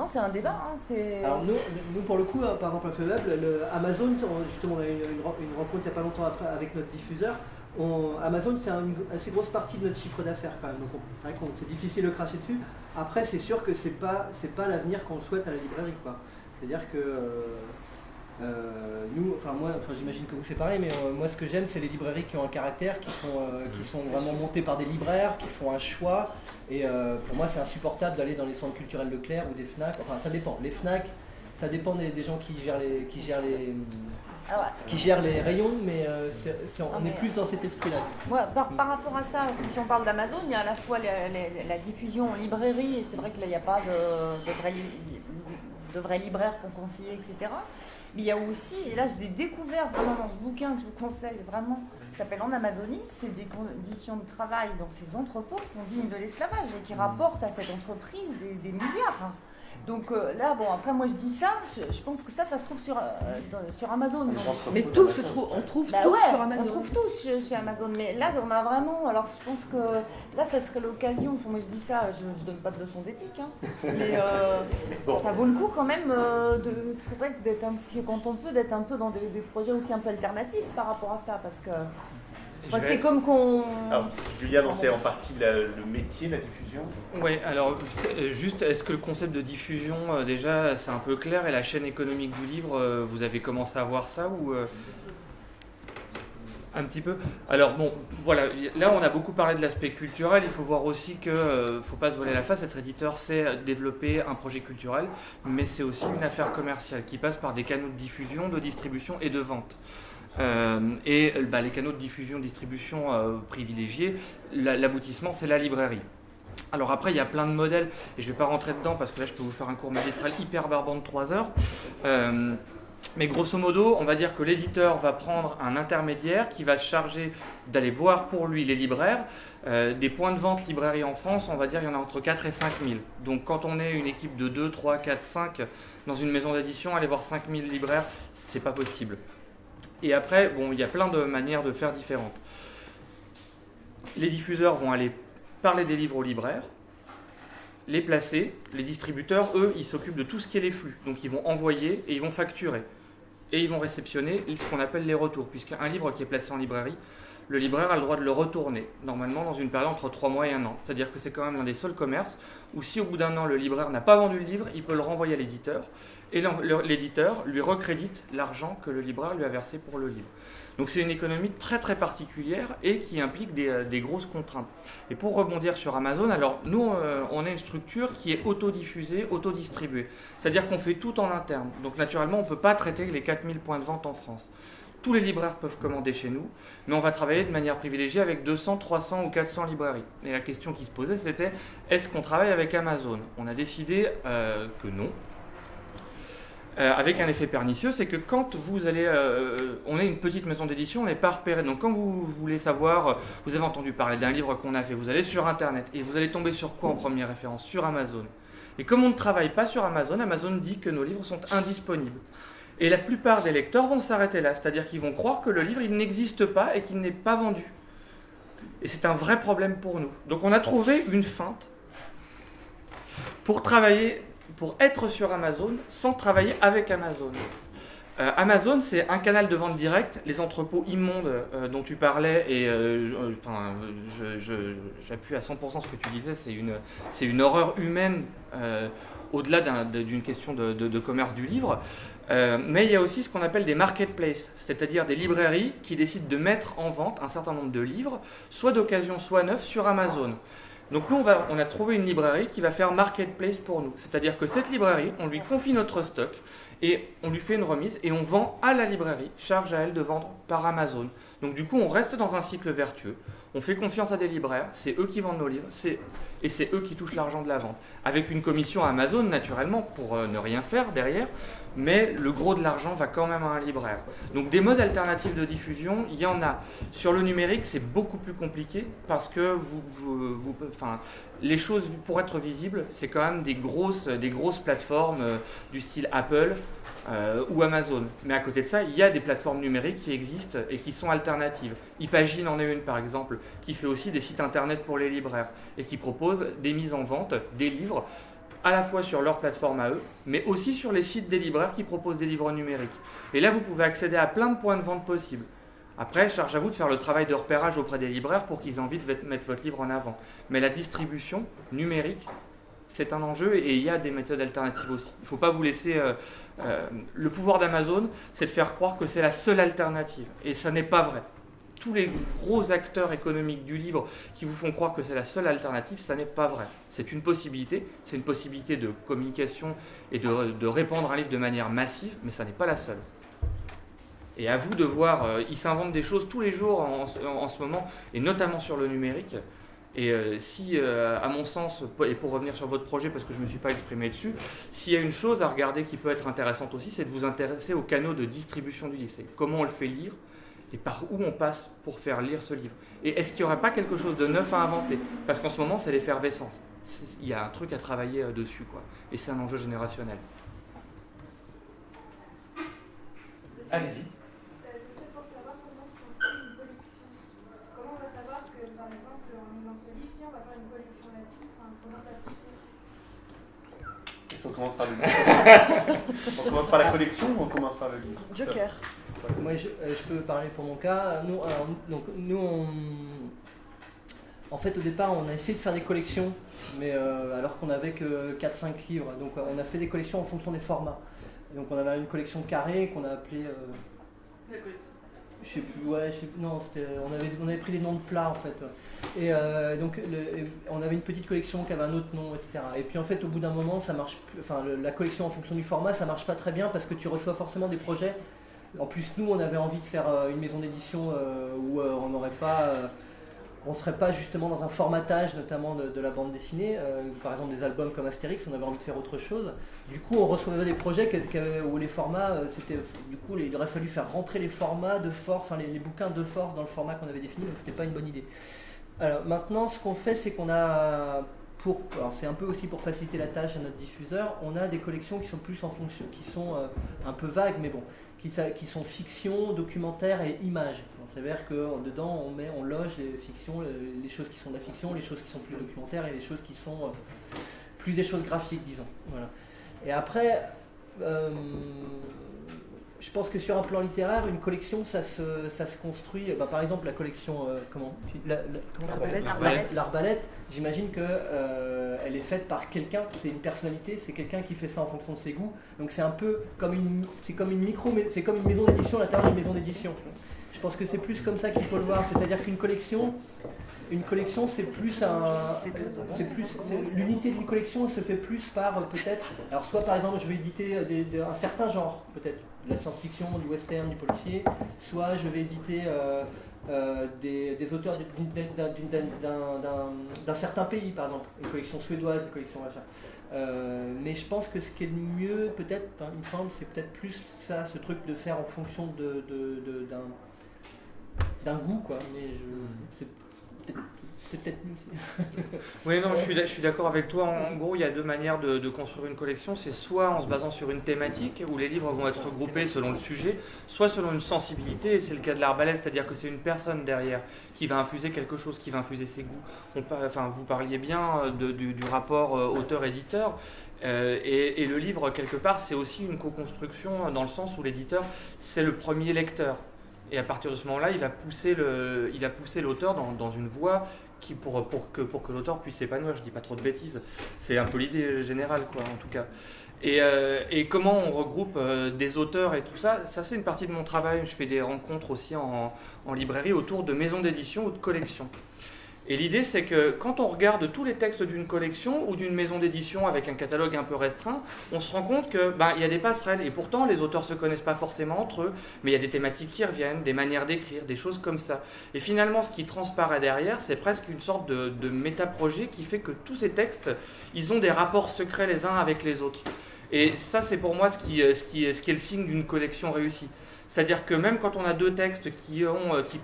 c'est un débat. Hein, Alors nous pour le coup, par exemple à Feu Amazon, justement on a eu une rencontre il n'y a pas longtemps après avec notre diffuseur. Amazon c'est une assez grosse partie de notre chiffre d'affaires quand même, donc c'est vrai que c'est difficile de cracher dessus. Après c'est sûr que c'est pas l'avenir qu'on souhaite à la librairie, quoi. C'est-à-dire que nous, j'imagine que vous c'est pareil, mais moi ce que j'aime c'est les librairies qui ont un caractère, qui sont vraiment montées par des libraires, qui font un choix, et pour moi c'est insupportable d'aller dans les centres culturels Leclerc ou des Fnac, enfin ça dépend, les Fnac, ça dépend des gens qui gèrent les rayons, mais on est plus dans cet esprit-là. Moi, par rapport à ça, si on parle d'Amazon, il y a à la fois la diffusion en librairie, et c'est vrai que là il n'y a pas de vrais libraires pour conseiller, etc. Mais il y a aussi, et là je l'ai découvert vraiment dans ce bouquin que je vous conseille vraiment, qui s'appelle En Amazonie, c'est des conditions de travail dans ces entrepôts qui sont dignes de l'esclavage et qui rapportent à cette entreprise des milliards. Hein. Donc là, bon, après moi je dis ça, je pense que ça se trouve sur Amazon. Donc. Mais tout se trouve, on trouve tout sur Amazon. On trouve tout chez Amazon, mais là on a vraiment, alors je pense que là ça serait l'occasion, moi je dis ça, je donne pas de leçons d'éthique, hein, mais ça vaut le coup quand même c'est vrai que quand on peut d'être un peu dans des projets aussi un peu alternatifs par rapport à ça, parce que c'est comme qu'on... Alors, Julia, c'est en partie le métier, la diffusion. Oui, alors, juste, est-ce que le concept de diffusion, déjà, c'est un peu clair, et la chaîne économique du livre, vous avez commencé à voir ça ou Un petit peu. Alors bon, voilà, là on a beaucoup parlé de l'aspect culturel, il faut voir aussi que ne faut pas se voiler la face, être éditeur c'est développer un projet culturel, mais c'est aussi une affaire commerciale qui passe par des canaux de diffusion, de distribution et de vente. Les canaux de diffusion, distribution privilégiés, l'aboutissement c'est la librairie. Alors après il y a plein de modèles, et je ne vais pas rentrer dedans parce que là je peux vous faire un cours magistral hyper barbant de 3 heures. Mais grosso modo, on va dire que l'éditeur va prendre un intermédiaire qui va se charger d'aller voir pour lui les libraires. Des points de vente librairie en France, on va dire il y en a entre 4 et 5 000. Donc quand on est une équipe de 2, 3, 4, 5 dans une maison d'édition, aller voir 5 000 libraires, c'est pas possible. Et après, bon, il y a plein de manières de faire différentes. Les diffuseurs vont aller parler des livres aux libraires, les placer. Les distributeurs, eux, ils s'occupent de tout ce qui est les flux. Donc ils vont envoyer et ils vont facturer. Et ils vont réceptionner ce qu'on appelle les retours. Puisqu'un livre qui est placé en librairie, le libraire a le droit de le retourner, normalement dans une période entre 3 mois et 1 an. C'est-à-dire que c'est quand même l'un des seuls commerces où si au bout d'1 an, le libraire n'a pas vendu le livre, il peut le renvoyer à l'éditeur. Et l'éditeur lui recrédite l'argent que le libraire lui a versé pour le livre. Donc c'est une économie très très particulière et qui implique des grosses contraintes. Et pour rebondir sur Amazon, alors nous on est une structure qui est autodiffusée, autodistribuée. C'est-à-dire qu'on fait tout en interne. Donc naturellement on ne peut pas traiter les 4000 points de vente en France. Tous les libraires peuvent commander chez nous, mais on va travailler de manière privilégiée avec 200, 300 ou 400 librairies. Et la question qui se posait c'était, est-ce qu'on travaille avec Amazon ? On a décidé que non. Avec un effet pernicieux, c'est que quand vous allez... on est une petite maison d'édition, on n'est pas repéré. Donc quand vous voulez savoir, vous avez entendu parler d'un livre qu'on a fait, vous allez sur Internet et vous allez tomber sur quoi en première référence ? Sur Amazon. Et comme on ne travaille pas sur Amazon, Amazon dit que nos livres sont indisponibles. Et la plupart des lecteurs vont s'arrêter là, c'est-à-dire qu'ils vont croire que le livre il n'existe pas et qu'il n'est pas vendu. Et c'est un vrai problème pour nous. Donc on a trouvé une feinte pour travailler... pour être sur Amazon sans travailler avec Amazon. Amazon, c'est un canal de vente directe. Les entrepôts immondes dont tu parlais, et j'appuie à 100% ce que tu disais, c'est une horreur humaine au-delà d'une question de commerce du livre. Mais il y a aussi ce qu'on appelle des marketplaces, c'est-à-dire des librairies qui décident de mettre en vente un certain nombre de livres, soit d'occasion, soit neufs, sur Amazon. Donc nous, on a trouvé une librairie qui va faire marketplace pour nous. C'est-à-dire que cette librairie, on lui confie notre stock et on lui fait une remise et on vend à la librairie, charge à elle de vendre par Amazon. Donc du coup, on reste dans un cycle vertueux. On fait confiance à des libraires, c'est eux qui vendent nos livres et c'est eux qui touchent l'argent de la vente. Avec une commission à Amazon, naturellement, pour ne rien faire derrière, mais le gros de l'argent va quand même à un libraire. Donc des modes alternatifs de diffusion, il y en a. Sur le numérique, c'est beaucoup plus compliqué parce que les choses, pour être visibles, c'est quand même des grosses plateformes du style Apple ou Amazon. Mais à côté de ça, il y a des plateformes numériques qui existent et qui sont alternatives. Ipagine en est une, par exemple, qui fait aussi des sites internet pour les libraires et qui propose des mises en vente, des livres, à la fois sur leur plateforme à eux, mais aussi sur les sites des libraires qui proposent des livres numériques. Et là, vous pouvez accéder à plein de points de vente possibles. Après, charge à vous de faire le travail de repérage auprès des libraires pour qu'ils aient envie de mettre votre livre en avant. Mais la distribution numérique, c'est un enjeu et il y a des méthodes alternatives aussi. Il ne faut pas vous laisser... le pouvoir d'Amazon, c'est de faire croire que c'est la seule alternative. Et ça n'est pas vrai. Tous les gros acteurs économiques du livre qui vous font croire que c'est la seule alternative, ça n'est pas vrai. C'est une possibilité de communication et de répandre un livre de manière massive, mais ça n'est pas la seule. Et à vous de voir, ils s'inventent des choses tous les jours en ce moment, et notamment sur le numérique. Et à mon sens, et pour revenir sur votre projet, parce que je ne me suis pas exprimé dessus, s'il y a une chose à regarder qui peut être intéressante aussi, c'est de vous intéresser aux canaux de distribution du livre. C'est comment on le fait lire, et par où on passe pour faire lire ce livre. Et est-ce qu'il n'y aurait pas quelque chose de neuf à inventer ? Parce qu'en ce moment, c'est l'effervescence. Il y a un truc à travailler dessus, quoi. Et c'est un enjeu générationnel. Allez-y. Ce serait pour savoir comment se construit une collection. Comment on va savoir que, par exemple, en lisant ce livre, tiens, on va faire une collection là-dessus. Enfin, comment ça se fait ? Est-ce qu'on commence par le livre ? On commence par la collection ou on commence par le livre ? Joker. Moi, je peux parler pour mon cas. En fait, au départ, on a essayé de faire des collections, mais alors qu'on n'avait que 4-5 livres. Donc, on a fait des collections en fonction des formats. Donc, on avait une collection carrée qu'on a appelée... Je sais plus, ouais, non, on avait pris des noms de plats en fait. Et donc on avait une petite collection qui avait un autre nom, etc. Et puis en fait, au bout d'un moment, ça marche plus, enfin la collection en fonction du format, ça marche pas très bien parce que tu reçois forcément des projets. En plus, nous, on avait envie de faire une maison d'édition où on n'aurait pas. On ne serait pas justement dans un formatage notamment de la bande dessinée, par exemple des albums comme Astérix, on avait envie de faire autre chose. Du coup on recevait des projets où les formats, il aurait fallu faire rentrer les formats de force, enfin les bouquins de force dans le format qu'on avait défini, donc c'était pas une bonne idée. Alors maintenant ce qu'on fait c'est qu'on a, alors c'est un peu aussi pour faciliter la tâche à notre diffuseur, on a des collections qui sont plus en fonction, qui sont un peu vagues mais bon, qui sont fiction, documentaire et images. C'est-à-dire que dedans on loge les fictions, les choses qui sont de la fiction, les choses qui sont plus documentaires et les choses qui sont plus des choses graphiques, disons. Voilà. Et après, je pense que sur un plan littéraire, une collection, ça se construit. Par exemple, la collection, l'Arbalète, j'imagine qu'elle est faite par quelqu'un, c'est une personnalité, c'est quelqu'un qui fait ça en fonction de ses goûts. Donc c'est un peu comme une maison d'édition à l'intérieur d'une maison d'édition. Je pense que c'est plus comme ça qu'il faut le voir, c'est-à-dire qu'une collection, c'est plus l'unité d'une collection, elle se fait plus par peut-être, alors soit par exemple je vais éditer un certain genre, peut-être de la science-fiction, du western, du policier, soit je vais éditer des auteurs d'un certain pays, par exemple, une collection suédoise, une collection machin. Mais je pense que ce qui est le mieux, peut-être, il me semble, c'est peut-être plus ça, ce truc de faire en fonction d'un goût, quoi. Mais c'est peut-être mieux aussi. Oui, non, je suis d'accord avec toi. En gros, il y a deux manières de construire une collection. C'est soit en se basant sur une thématique, où les livres vont être regroupés selon le sujet, soit selon une sensibilité, et c'est le cas de l'Arbalète, c'est-à-dire que c'est une personne derrière qui va infuser quelque chose, qui va infuser ses goûts. Vous parliez bien du rapport auteur-éditeur. Et le livre, quelque part, c'est aussi une co-construction dans le sens où l'éditeur, c'est le premier lecteur. Et à partir de ce moment-là, il a poussé l'auteur dans une voie pour que l'auteur puisse s'épanouir. Je dis pas trop de bêtises. C'est un peu l'idée générale, quoi, en tout cas. Et comment on regroupe des auteurs et tout ça, c'est une partie de mon travail. Je fais des rencontres aussi en librairie autour de maisons d'édition ou de collections. Et l'idée, c'est que quand on regarde tous les textes d'une collection ou d'une maison d'édition avec un catalogue un peu restreint, on se rend compte qu'il y a des passerelles. Et pourtant, les auteurs ne se connaissent pas forcément entre eux, mais il y a des thématiques qui reviennent, des manières d'écrire, des choses comme ça. Et finalement, ce qui transparaît derrière, c'est presque une sorte de méta-projet qui fait que tous ces textes, ils ont des rapports secrets les uns avec les autres. Et ça, c'est pour moi ce qui est le signe d'une collection réussie. C'est-à-dire que même quand on a deux textes qui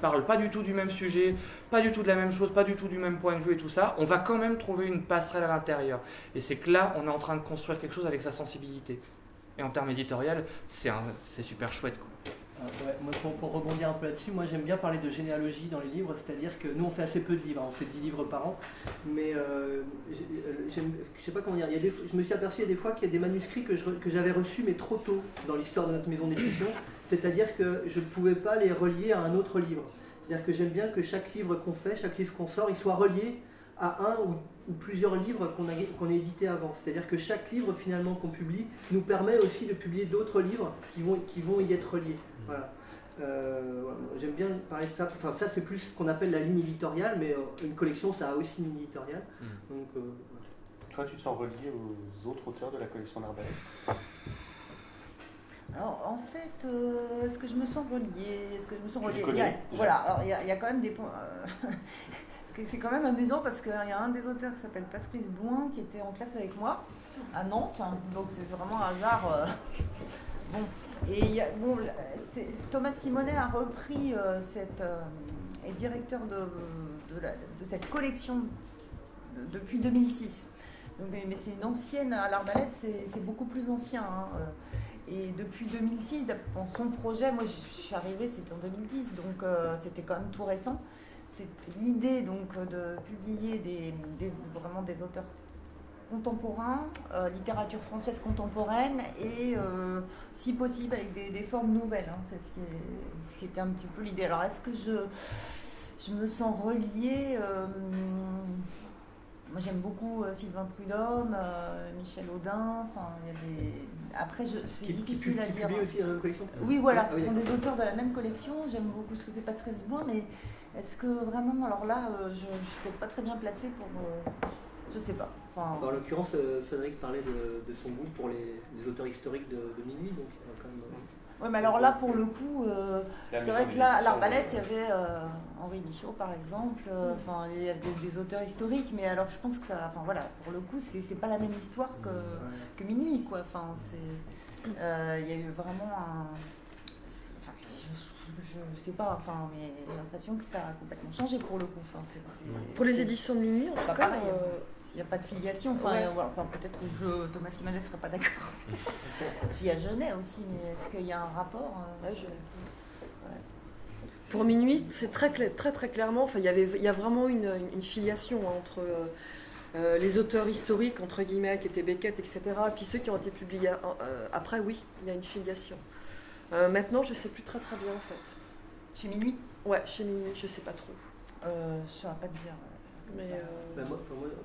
parlent pas du tout du même sujet, pas du tout de la même chose, pas du tout du même point de vue et tout ça, on va quand même trouver une passerelle à l'intérieur. Et c'est que là, on est en train de construire quelque chose avec sa sensibilité. Et en termes éditorial, c'est super chouette, quoi. Moi, pour rebondir un peu là-dessus, moi j'aime bien parler de généalogie dans les livres, c'est-à-dire que nous on fait assez peu de livres, on fait 10 livres par an, mais je sais pas comment dire, je me suis aperçu des fois qu'il y a des manuscrits que j'avais reçus mais trop tôt dans l'histoire de notre maison d'édition, c'est-à-dire que je ne pouvais pas les relier à un autre livre. C'est-à-dire que j'aime bien que chaque livre qu'on fait, chaque livre qu'on sort, il soit relié à un ou plusieurs livres qu'on a édités avant. C'est-à-dire que chaque livre finalement qu'on publie nous permet aussi de publier d'autres livres qui vont y être reliés. Voilà. J'aime bien parler de ça. Enfin, ça c'est plus ce qu'on appelle la ligne éditoriale, mais une collection ça a aussi une ligne éditoriale. Donc, voilà. Toi, tu te sens relié aux autres auteurs de la collection d'Arbalète ? Alors, en fait, est-ce que je me sens reliée ? Il y a quand même des points. C'est quand même amusant parce qu'il y a un des auteurs qui s'appelle Patrice Bouin qui était en classe avec moi à Nantes, donc c'est vraiment un hasard. Thomas Simonet a repris est directeur de cette collection depuis 2006. Donc, mais c'est une ancienne, à l'Arbalète, c'est beaucoup plus ancien. Et depuis 2006, dans son projet, moi je suis arrivée, c'était en 2010, donc c'était quand même tout récent. C'était l'idée donc de publier vraiment des auteurs contemporains, littérature française contemporaine et si possible avec des formes nouvelles. C'est ce qui était un petit peu l'idée. Alors est-ce que je me sens reliée Moi j'aime beaucoup Sylvain Prudhomme, Michel Audin, Après, c'est Qui difficile à dire. publie aussi la même collection. Oui, voilà, oui, ce sont des auteurs de la même collection. J'aime beaucoup ce que fait Patrice Boin, mais est-ce que vraiment, alors là, je ne suis peut-être pas très bien placée pour. Je sais pas. Enfin, En l'occurrence, Frédéric parlait de son goût pour les auteurs historiques de Minuit, donc quand même. oui, mais alors là, pour le coup, c'est vrai que là, à l'Arbalète, il y avait Henri Michaud, par exemple. Enfin, il y a des auteurs historiques, mais alors je pense que ça. Enfin voilà, pour le coup, c'est pas la même histoire que Minuit, quoi. Enfin, il y a eu vraiment un. Enfin, je sais pas, enfin, mais j'ai l'impression que ça a complètement changé pour le coup. Enfin, Pour les éditions de Minuit, en tout cas. Pareil, il n'y a pas de filiation, peut-être que Thomas Simalet ne serait pas d'accord. Il y a Genet aussi, mais est-ce qu'il y a un rapport Genet. Ouais. Pour Minuit, c'est très clairement, enfin, il y a vraiment une filiation entre les auteurs historiques, entre guillemets, qui étaient Beckett, etc., et puis ceux qui ont été publiés après, oui, il y a une filiation. Maintenant, je ne sais plus très bien, en fait. Chez Minuit? Ouais, chez Minuit, je ne sais pas trop. Je ne saurais pas te dire. Mais moi,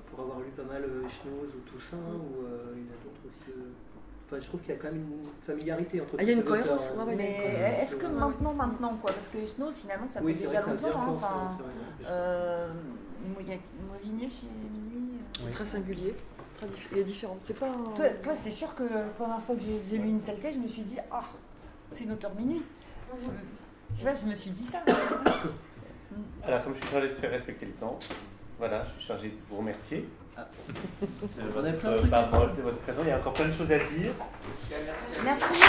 pour avoir lu pas mal Schnoz ou Toussaint, ou il y en a d'autres aussi. Enfin, je trouve qu'il y a quand même une familiarité entre il y a une cohérence. Mais est-ce que maintenant, quoi, parce que Schnoz, finalement, ça fait déjà longtemps. Molinier chez Minuit. Très singulier, il est différent. C'est pas. Toi, c'est sûr que la première fois que j'ai lu Une Saleté, je me suis dit, ah, c'est une auteure Minuit. Tu vois, je me suis dit ça. Alors, comme je suis chargé de faire respecter le temps, voilà, je suis chargé de vous remercier de votre parole, de votre présence. Il y a encore plein de choses à dire. Merci.